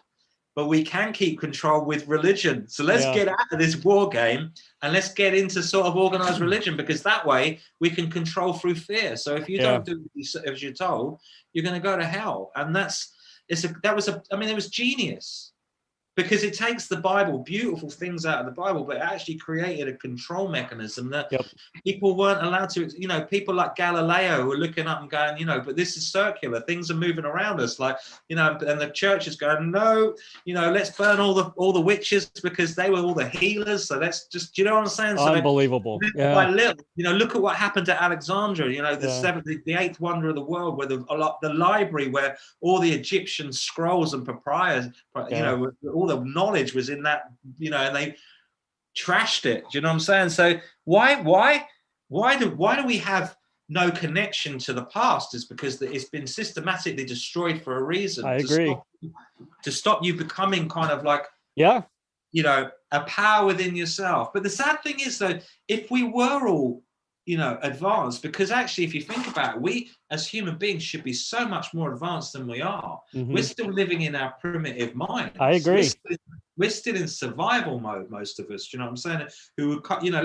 but we can keep control with religion. So let's get out of this war game and let's get into sort of organized religion, because that way we can control through fear. So if you don't do as you're told, you're going to go to hell. And it was genius, because it takes the Bible, beautiful things out of the Bible, but it actually created a control mechanism that people weren't allowed to, you know, people like Galileo were looking up and going, you know, but this is circular, things are moving around us, like, you know, and the church is going, no, you know, let's burn all the witches because they were all the healers. So let's just, you know what I'm saying? So unbelievable. Little by little, you know, look at what happened to Alexandria, you know, the eighth wonder of the world, where the library where all the Egyptian scrolls and papyrus, you know, all the knowledge was in that, you know, and they trashed it. Do you know what I'm saying? So why do we have no connection to the past? Is because it's been systematically destroyed for a reason. I agree. To stop you becoming kind of like, you know, a power within yourself. But the sad thing is, though, if we were all, you know, advanced, because actually, if you think about it, we as human beings should be so much more advanced than we are. We're still living in our primitive minds. I agree. We're still in survival mode, most of us. Do you know what I'm saying? Who would cut, you know,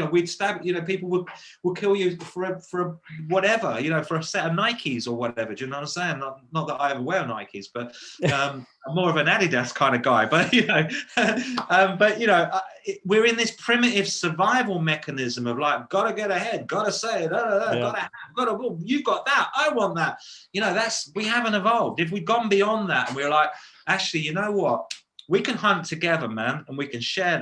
we'd stab, you know, people would kill you for whatever, you know, for a set of Nikes or whatever. Do you know what I'm saying? Not that I ever wear Nikes, but I'm more of an Adidas kind of guy. But you know, we're in this primitive survival mechanism of like, gotta get ahead, gotta say it, gotta, you've got that, I want that. You know, we haven't evolved. If we'd gone beyond that and we were like, actually, you know what? We can hunt together, man, and we can share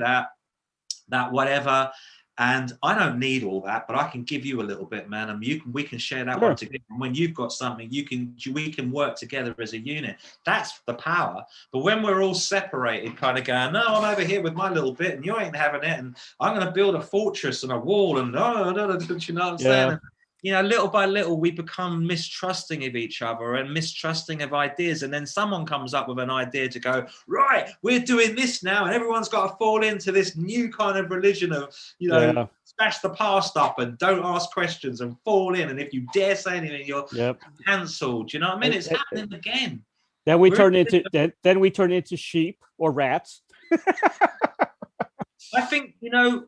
that whatever. And I don't need all that, but I can give you a little bit, man, and we can share that one together. And when you've got something, we can work together as a unit. That's the power. But when we're all separated, kind of going, no, I'm over here with my little bit, and you ain't having it, and I'm going to build a fortress and a wall, and no, you know what I'm saying? You know, little by little, we become mistrusting of each other and mistrusting of ideas. And then someone comes up with an idea to go, right, we're doing this now. And everyone's got to fall into this new kind of religion of, you know, smash the past up and don't ask questions and fall in. And if you dare say anything, you're cancelled. You know what I mean? It's happening again. Then we turn into sheep or rats. I think, you know,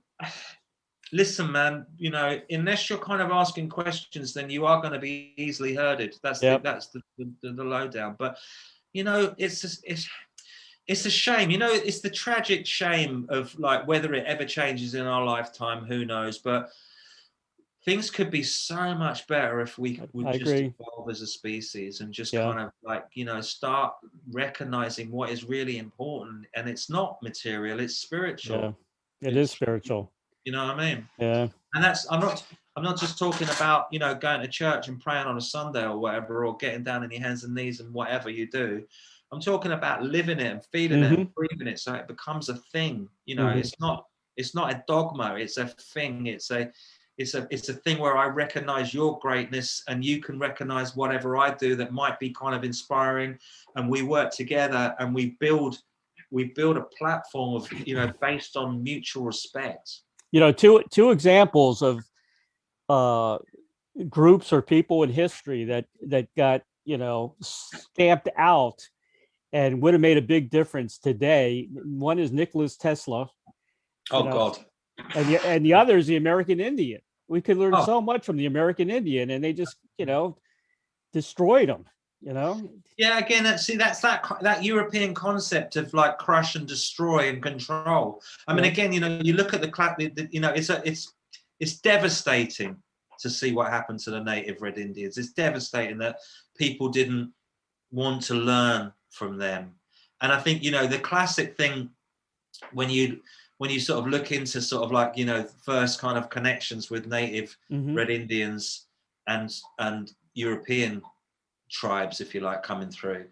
listen, man, you know, unless you're kind of asking questions, then you are going to be easily herded. That's the lowdown. But, you know, it's a shame. You know, it's the tragic shame of like whether it ever changes in our lifetime, who knows. But things could be so much better if we would just evolve as a species and just kind of like, you know, start recognizing what is really important. And it's not material, it's spiritual. It is spiritual. You know what I mean? Yeah. And I'm not just talking about, you know, going to church and praying on a Sunday or whatever, or getting down on your hands and knees and whatever you do. I'm talking about living it and feeling it and breathing it, so it becomes a thing. You know, it's not a dogma, it's a thing. It's a thing where I recognize your greatness and you can recognize whatever I do that might be kind of inspiring, and we work together and we build a platform of, you know, based on mutual respect. You know, two examples of groups or people in history that got, you know, stamped out and would have made a big difference today. One is Nikola Tesla. Oh, God. And the other is the American Indian. We could learn so much from the American Indian, and they just, you know, destroyed them. You know. Yeah. Again, that's that European concept of like crush and destroy and control. I mean, again, you know, you look at you know, it's devastating to see what happened to the native Red Indians. It's devastating that people didn't want to learn from them. And I think, you know, the classic thing when you sort of look into sort of like, you know, first kind of connections with native Red Indians and European tribes, if you like, coming through,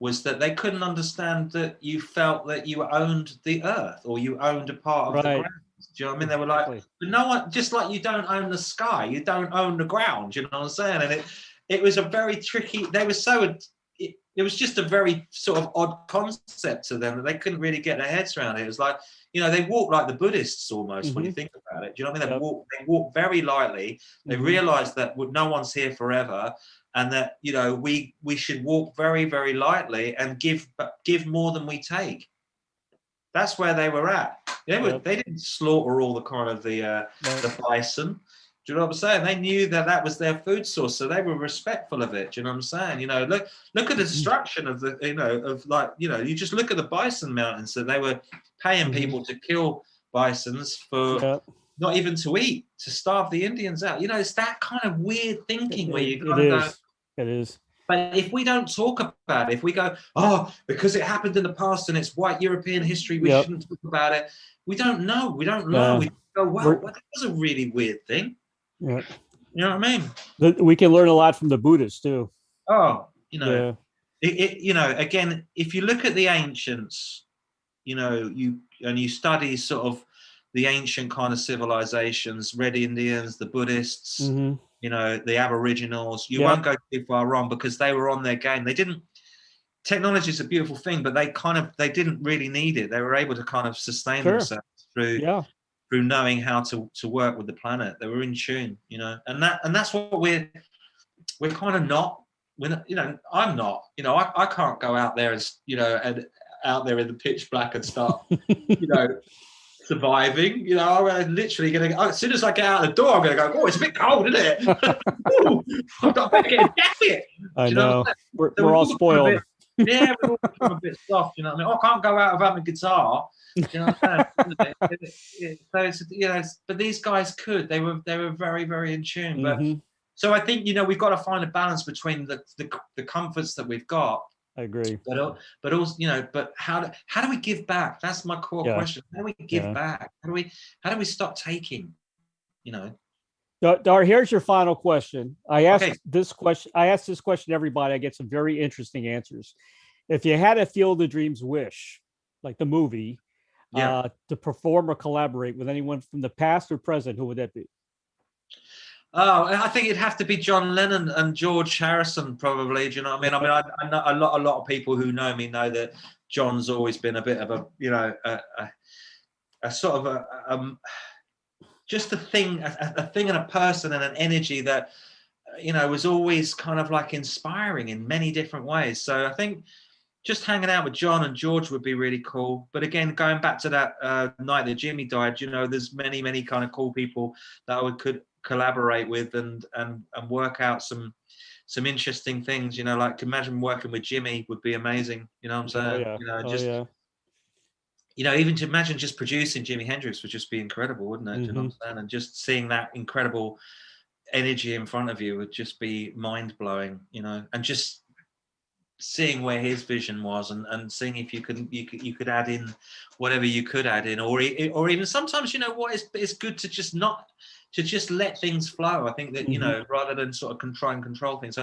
was that they couldn't understand that you felt that you owned the earth or you owned a part of the ground. Do you know what I mean? They were like, but no one, just like you don't own the sky, you don't own the ground. Do you know what I'm saying? And it was a very tricky. They were so. It was just a very sort of odd concept to them that they couldn't really get their heads around it. It was like, you know, they walk like the Buddhists almost when you think about it. Do you know what I mean? They walk very lightly. They realize that no one's here forever, and that, you know, we should walk very, very lightly and give more than we take. That's where they were at. They didn't slaughter all the kind of the bison. Do you know what I'm saying? They knew that was their food source, so they were respectful of it. Do you know what I'm saying? You know, look at the destruction of the, you know, of like, you know, you just look at the bison mountains that they were paying people to kill bisons for not even to eat, to starve the Indians out. You know, it's that kind of weird thinking where you kind of go. It is. But if we don't talk about it, if we go, oh, because it happened in the past and it's white European history, we shouldn't talk about it. We don't know. We don't learn. We go, well, that was a really weird thing. Yeah. You know what I mean? We can learn a lot from the Buddhists too. Oh, you know, you know, again, if you look at the ancients, you know, you study sort of the ancient kind of civilizations, Red Indians, the Buddhists, you know, the Aboriginals, you won't go too far wrong because they were on their game. Technology is a beautiful thing, but they didn't really need it. They were able to kind of sustain themselves through knowing how to work with the planet. They were in tune, you know, and that's what we're kind of not. You know, I'm not. You know, I can't go out there and, you know, and out there in the pitch black and start, you know, surviving. You know, I'm literally going to, as soon as I get out the door, I'm going to go, oh, it's a bit cold, isn't it? Ooh, I've got to get a jacket. I know. We're all spoiled. We're all a bit soft, you know what I mean? I can't go out without my guitar. You know what I'm saying? So it's, you know, but these guys could. They were very, very in tune. But so I think, you know, we've got to find a balance between the comforts that we've got. I agree. But also, you know, but how do we give back? That's my core question. How do we give back? How do we stop taking? You know. Dar, here's your final question. I asked this question to everybody. I get some very interesting answers. If you had a Field of Dreams wish, like the movie, to perform or collaborate with anyone from the past or present, who would that be? Oh, I think it'd have to be John Lennon and George Harrison, probably. Do you know what I mean? I mean, I know a lot of people who know me know that John's always been a bit of a, you know, a sort of just a thing and a person and an energy that, you know, was always kind of like inspiring in many different ways. So I think just hanging out with John and George would be really cool. But again, going back to that night that Jimmy died, you know, there's many kind of cool people that I could collaborate with and work out some interesting things. You know, like imagine working with Jimmy would be amazing. You know what I'm saying? You know, you know, even to imagine just producing Jimi Hendrix would just be incredible, wouldn't it? You know what I'm saying? And just seeing that incredible energy in front of you would just be mind blowing. You know, and just seeing where his vision was and seeing if you could add in whatever you could add in, or even sometimes, you know what, it's good to just let things flow. I think that, you know, rather than sort of try and control things.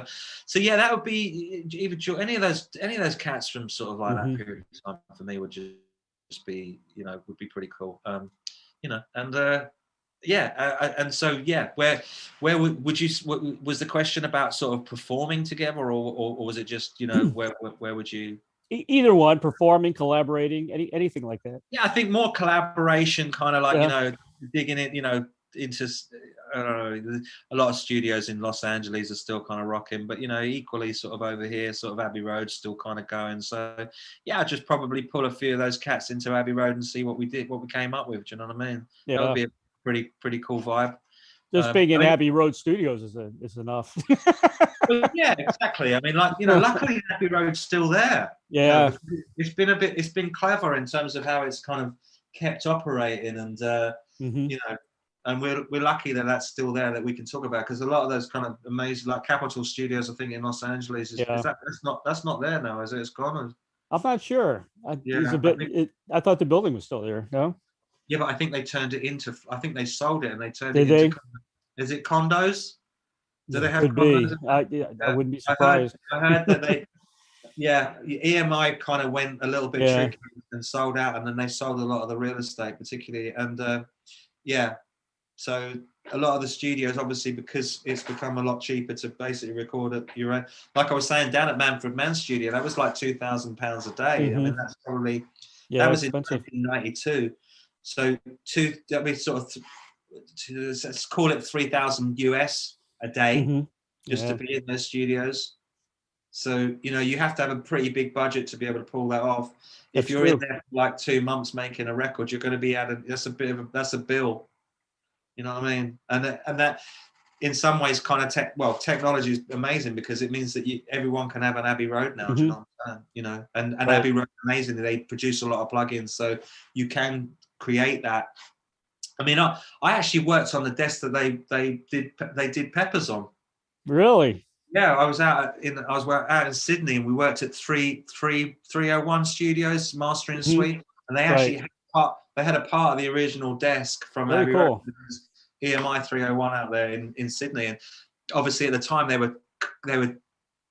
So yeah, that would be either any of those cats from sort of like that period of time for me would just be, you know, would be pretty cool. You know, and and so where would you, was the question about sort of performing together, or was it just, you know, where would you? Either one, performing, collaborating, anything like that. Yeah, I think more collaboration, kind of like, you know, digging it, you know, into, I don't know, a lot of studios in Los Angeles are still kind of rocking, but, you know, equally sort of over here, sort of Abbey Road's still kind of going. So yeah, I'd just probably pull a few of those cats into Abbey Road and see what we came up with. Do you know what I mean? Yeah. That would be a pretty cool vibe. Just being in Abbey Road Studios is enough. Well, yeah, exactly. I mean, like, you know, luckily Abbey Road's still there. Yeah, you know, it's been clever in terms of how it's kind of kept operating, and you know, and we're lucky that that's still there, that we can talk about, because a lot of those kind of amazing, like Capitol Studios, I think in Los Angeles, that's not there now, is it? It's gone. I'm not sure. I thought the building was still there. No. Yeah, but I think they turned it into. I think they sold it and they turned it into. Is it condos? Do they have condos? I wouldn't be surprised. I heard that Yeah, EMI kind of went a little bit Yeah. tricky and sold out, and then they sold a lot of the real estate, particularly. And yeah, so a lot of the studios, obviously, because it's become a lot cheaper to basically record at your own. Like I was saying, down at Manfred Mann's studio, that was like £2,000 a day. I mean, that's probably that was expensive. in 1992. So let's call it 3,000 US a day just to be in those studios. So, you have to have a pretty big budget to be able to pull that off. If you're in there for like 2 months making a record, you're going to be that's a bill. You know what I mean? And that in some ways kind of technology is amazing because it means that everyone can have an Abbey Road now. Do you know what I'm saying? And right. Abbey Road, amazingly, they produce a lot of plugins, so you can create that. I mean, I actually worked on the desk that they did Peppers on. Really? Yeah, I was out in Sydney, and we worked at 301 Studios Mastering Suite, and they actually had a part of the original desk from Abbey Road, EMI 301 out there in Sydney, and obviously at the time they were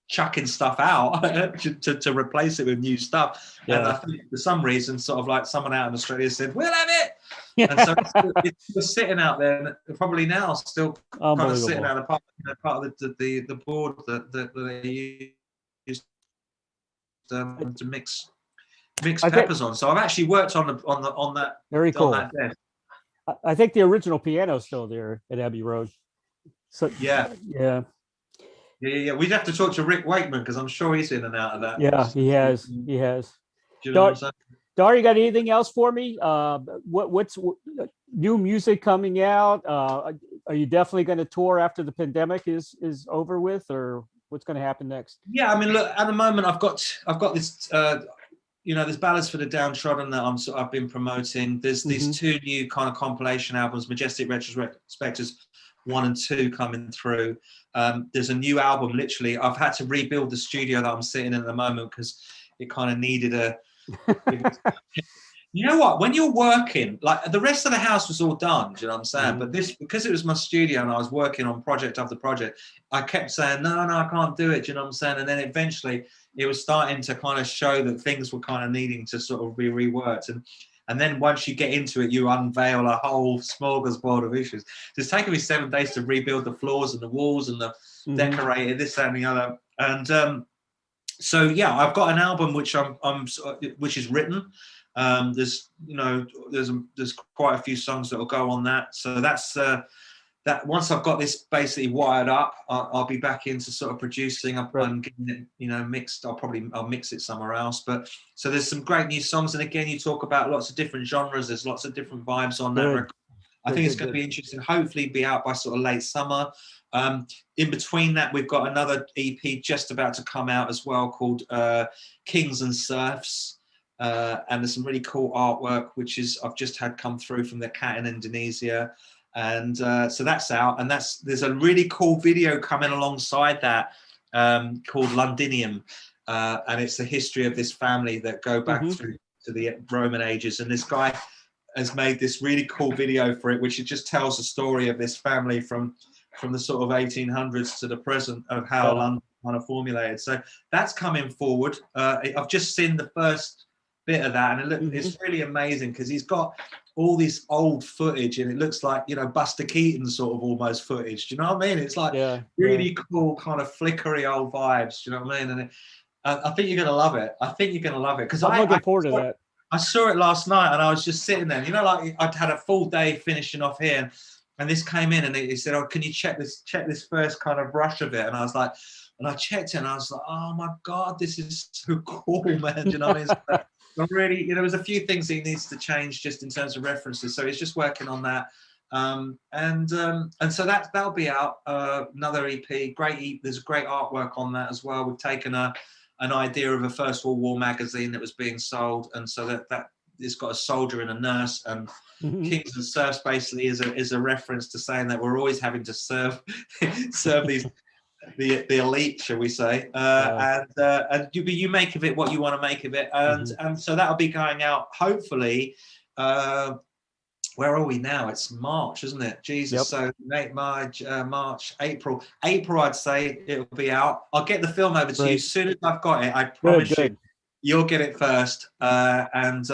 chucking stuff out to replace it with new stuff. Yeah. And I think for some reason, sort of like someone out in Australia said, "We'll have it." And so it's sitting out there, and probably now still kind of sitting out part of the board that they used to mix peppers on. So I've actually worked on that. Very cool. On that desk. I think the original piano is still there at Abbey Road. So yeah. We'd have to talk to Rick Wakeman because I'm sure he's in and out of that. Yeah, he has. He has. Do you know what I'm saying? Dar, you got anything else for me? What's new music coming out? Are you definitely going to tour after the pandemic is over with, or what's going to happen next? Yeah, I mean, look, at the moment I've got this. There's Ballads for the Downtrodden that I've been promoting. There's these 2 new kind of compilation albums, Majestic Retrospectives 1 and 2 coming through. There's a new album. Literally, I've had to rebuild the studio that I'm sitting in at the moment because it kind of needed a. You know what? When you're working, like the rest of the house was all done. Do you know what I'm saying? But this, because it was my studio and I was working on project after project, I kept saying, no, I can't do it. Do you know what I'm saying? And then eventually, it was starting to kind of show that things were kind of needing to sort of be reworked. And then once you get into it, you unveil a whole smorgasbord of issues. So it's taken me 7 days to rebuild the floors and the walls and the decorated this, that, and the other. And so yeah, I've got an album which which is written. There's quite a few songs that will go on that. So that's that. Once I've got this basically wired up, I'll be back into sort of producing up and getting it, mixed. I'll mix it somewhere else. But so there's some great new songs, and again, you talk about lots of different genres. There's lots of different vibes on that record. I think it's going to be interesting. Hopefully, be out by sort of late summer. In between that, we've got another EP just about to come out as well called Kings and Serfs. And there's some really cool artwork, which I've just had come through from the cat in Indonesia. And so that's out. And there's a really cool video coming alongside that called Londinium. And it's the history of this family that go back through to the Roman ages. And this guy has made this really cool video for it, which it just tells the story of this family from the sort of 1800s to the present of how London kind of formulated. So that's coming forward. I've just seen the first bit of that, and it's really amazing because he's got all this old footage, and it looks like Buster Keaton sort of almost footage. Do you know what I mean? It's like really cool kind of flickery old vibes. Do you know what I mean? And I think you're gonna love it. I think you're gonna love it because I'm looking forward to that. I saw it last night, and I was just sitting there. Like I'd had a full day finishing off here, and this came in, and he said, "Oh, can you check this first kind of rush of it?" And I was like, and I checked it, and I was like, "Oh my god, this is so cool, man!" Do you know what I mean? I'm really, there's a few things he needs to change just in terms of references. So he's just working on that. And so that'll be out. Another EP, there's great artwork on that as well. We've taken an idea of a First World War magazine that was being sold, and so that it's got a soldier and a nurse, and Kings and Serfs basically is a reference to saying that we're always having to serve these the elite, shall we say, and you make of it what you want to make of it, and so that'll be going out hopefully where are we now? It's March, isn't it? Jesus. Yep. So late March, April, I'd say it'll be out. I'll get the film over to you as soon as I've got it. I promise you, you'll get it first. And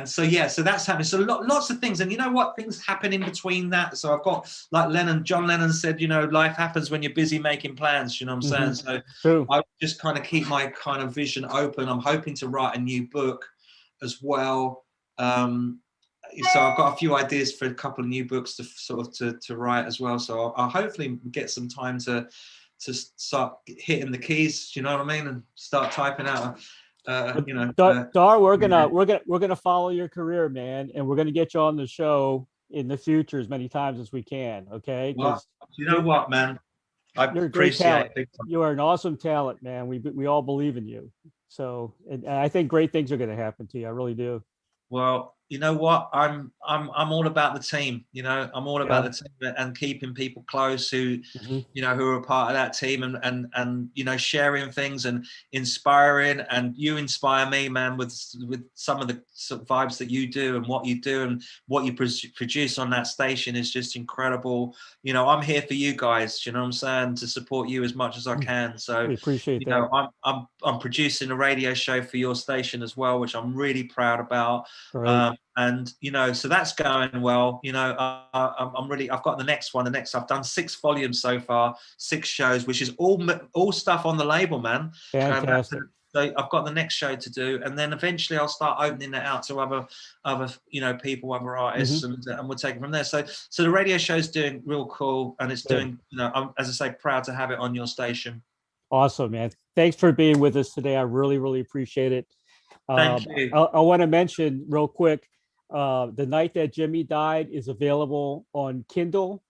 so, yeah, so that's happening. So lots of things. And you know what? Things happen in between that. So I've got, like John Lennon said, you know, life happens when you're busy making plans. You know what I'm saying? So I just kind of keep my kind of vision open. I'm hoping to write a new book as well. So I've got a few ideas for a couple of new books to sort of to write as well. So I'll hopefully get some time to start hitting the keys. You know what I mean? And start typing out. You know, Dar, we're gonna follow your career, man, and we're gonna get you on the show in the future as many times as we can. Okay? Well, you know what, man? You're a great talent. You are an awesome talent, man. We all believe in you. So, and I think great things are going to happen to you. I really do. Well, you know what? I'm all about the team. You know, I'm all about the team and keeping people close who, you know, who are a part of that team and you know, sharing things and inspiring. And you inspire me, man, with some of the vibes that you do and what you do and what you produce on that station is just incredible. You know, I'm here for you guys. You know what I'm saying? To support you as much as I can. So we appreciate that. You know, I'm producing a radio show for your station as well, which I'm really proud about. And you know, so that's going well. You know, I've got the next one. I've done 6 volumes so far, 6 shows, which is all stuff on the label, man. Fantastic. So I've got the next show to do, and then eventually I'll start opening it out to other you know, people, other artists, and we'll take it from there. So the radio show is doing real cool, and it's doing, you know, I'm, as I say, proud to have it on your station. Awesome, man. Thanks for being with us today. I really, really appreciate it. Thank you. I want to mention real quick, The Night That Jimmy Died is available on Kindle,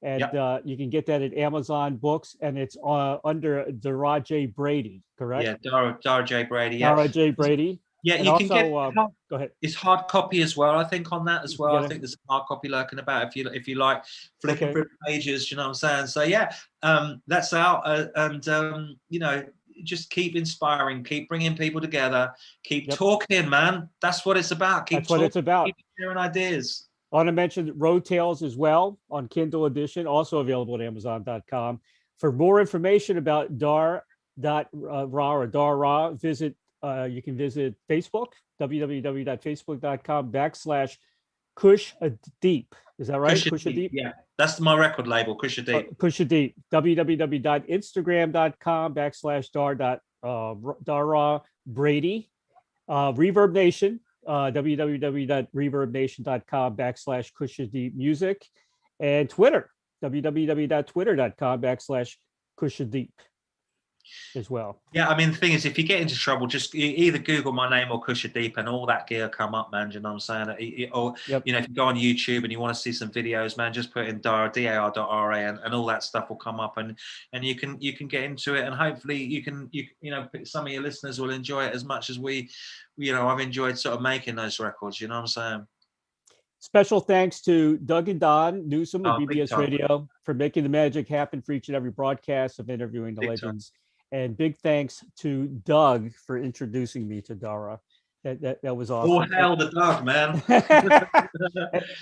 and you can get that at Amazon Books, and it's under Dar Ra J. Brady, correct? Yeah, Dar Ra J. Brady. Dar Ra J. Brady. Yeah, and you also, can get. go ahead. It's hard copy as well, I think, on that as well. I think there's a hard copy lurking about if you like flicking through the pages. You know what I'm saying? So yeah, that's out, and you know, just keep inspiring, keep bringing people together, keep talking, man. That's what it's about. That's what it's about. Keep sharing ideas. I want to mention Road Tales as well on Kindle edition, also available at Amazon.com. For more information about Dar Ra, you can visit Facebook, www.facebook.com/Kush-a-Deep. Is that right? Kush-a-Deep. Yeah, that's my record label, Kush-a-Deep. Kush-a-Deep. www.instagram.com/Dar Ra Brady. Reverb Nation, www.reverbnation.com/Kush-a-Deep Music, and Twitter, www.twitter.com/Kush-a-Deep as well. Yeah, I mean, the thing is, if you get into trouble, just either Google my name or Kush-a-Deep, and all that gear come up, man. You know what I'm saying? Or you know, if you go on YouTube and you want to see some videos, man, just put in dar.ra, and all that stuff will come up, and you can get into it, and hopefully you know, some of your listeners will enjoy it as much as we, you know, I've enjoyed sort of making those records. You know what I'm saying? Special thanks to Doug and Don Newsom of BBS Radio for making the magic happen for each and every broadcast of interviewing the legends. And big thanks to Doug for introducing me to Dar Ra. That was awesome. Oh, hell, the Doug, man.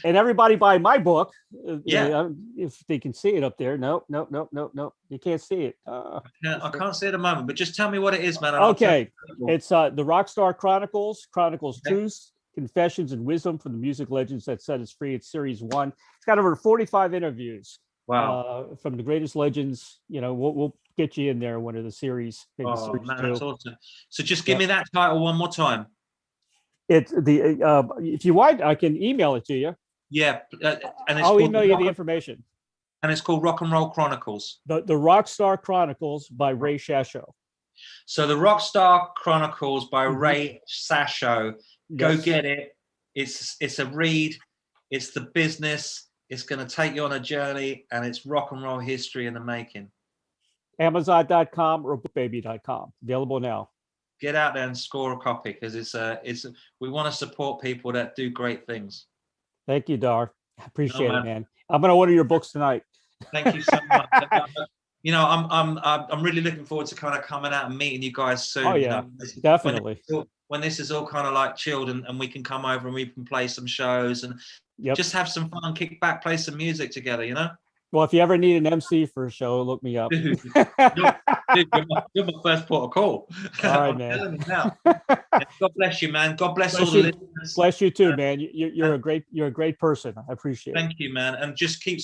And everybody buy my book. If they can see it up there. No. You can't see it. I can't see it at the moment, but just tell me what it is, man. Okay. It's the Rockstar Chronicles Truths, Confessions, and Wisdom from the Music Legends that set us free. It's series 1. It's got over 45 interviews. Wow. From the greatest legends. You know, we'll get you in there one of the series. Oh man, that's awesome. So just give me that title one more time. It's the if you want, I can email it to you. Yeah, and I'll email you the information. And it's called Rock and Roll Chronicles. The Rockstar Chronicles by Ray Sasho. So the Rockstar Chronicles by Ray Sasho. Go get it. It's a read. It's the business. It's going to take you on a journey, and it's rock and roll history in the making. Amazon.com or bookbaby.com. Available now. Get out there and score a copy, because we want to support people that do great things. Thank you, Dar. I appreciate it, man. I'm going to order your books tonight. Thank you so much. You know, I'm really looking forward to kind of coming out and meeting you guys soon. Oh yeah, you know, definitely. When this is all kind of like chilled, and we can come over and we can play some shows, and Yep. Just have some fun, kick back, play some music together, you know? Well, if you ever need an MC for a show, look me up. Dude, you're my first port of call. All right, I'm man. telling you now. God bless you, man. God bless all the listeners. Bless you too, man. You're a great person. I appreciate it. Thank you, man. And just keep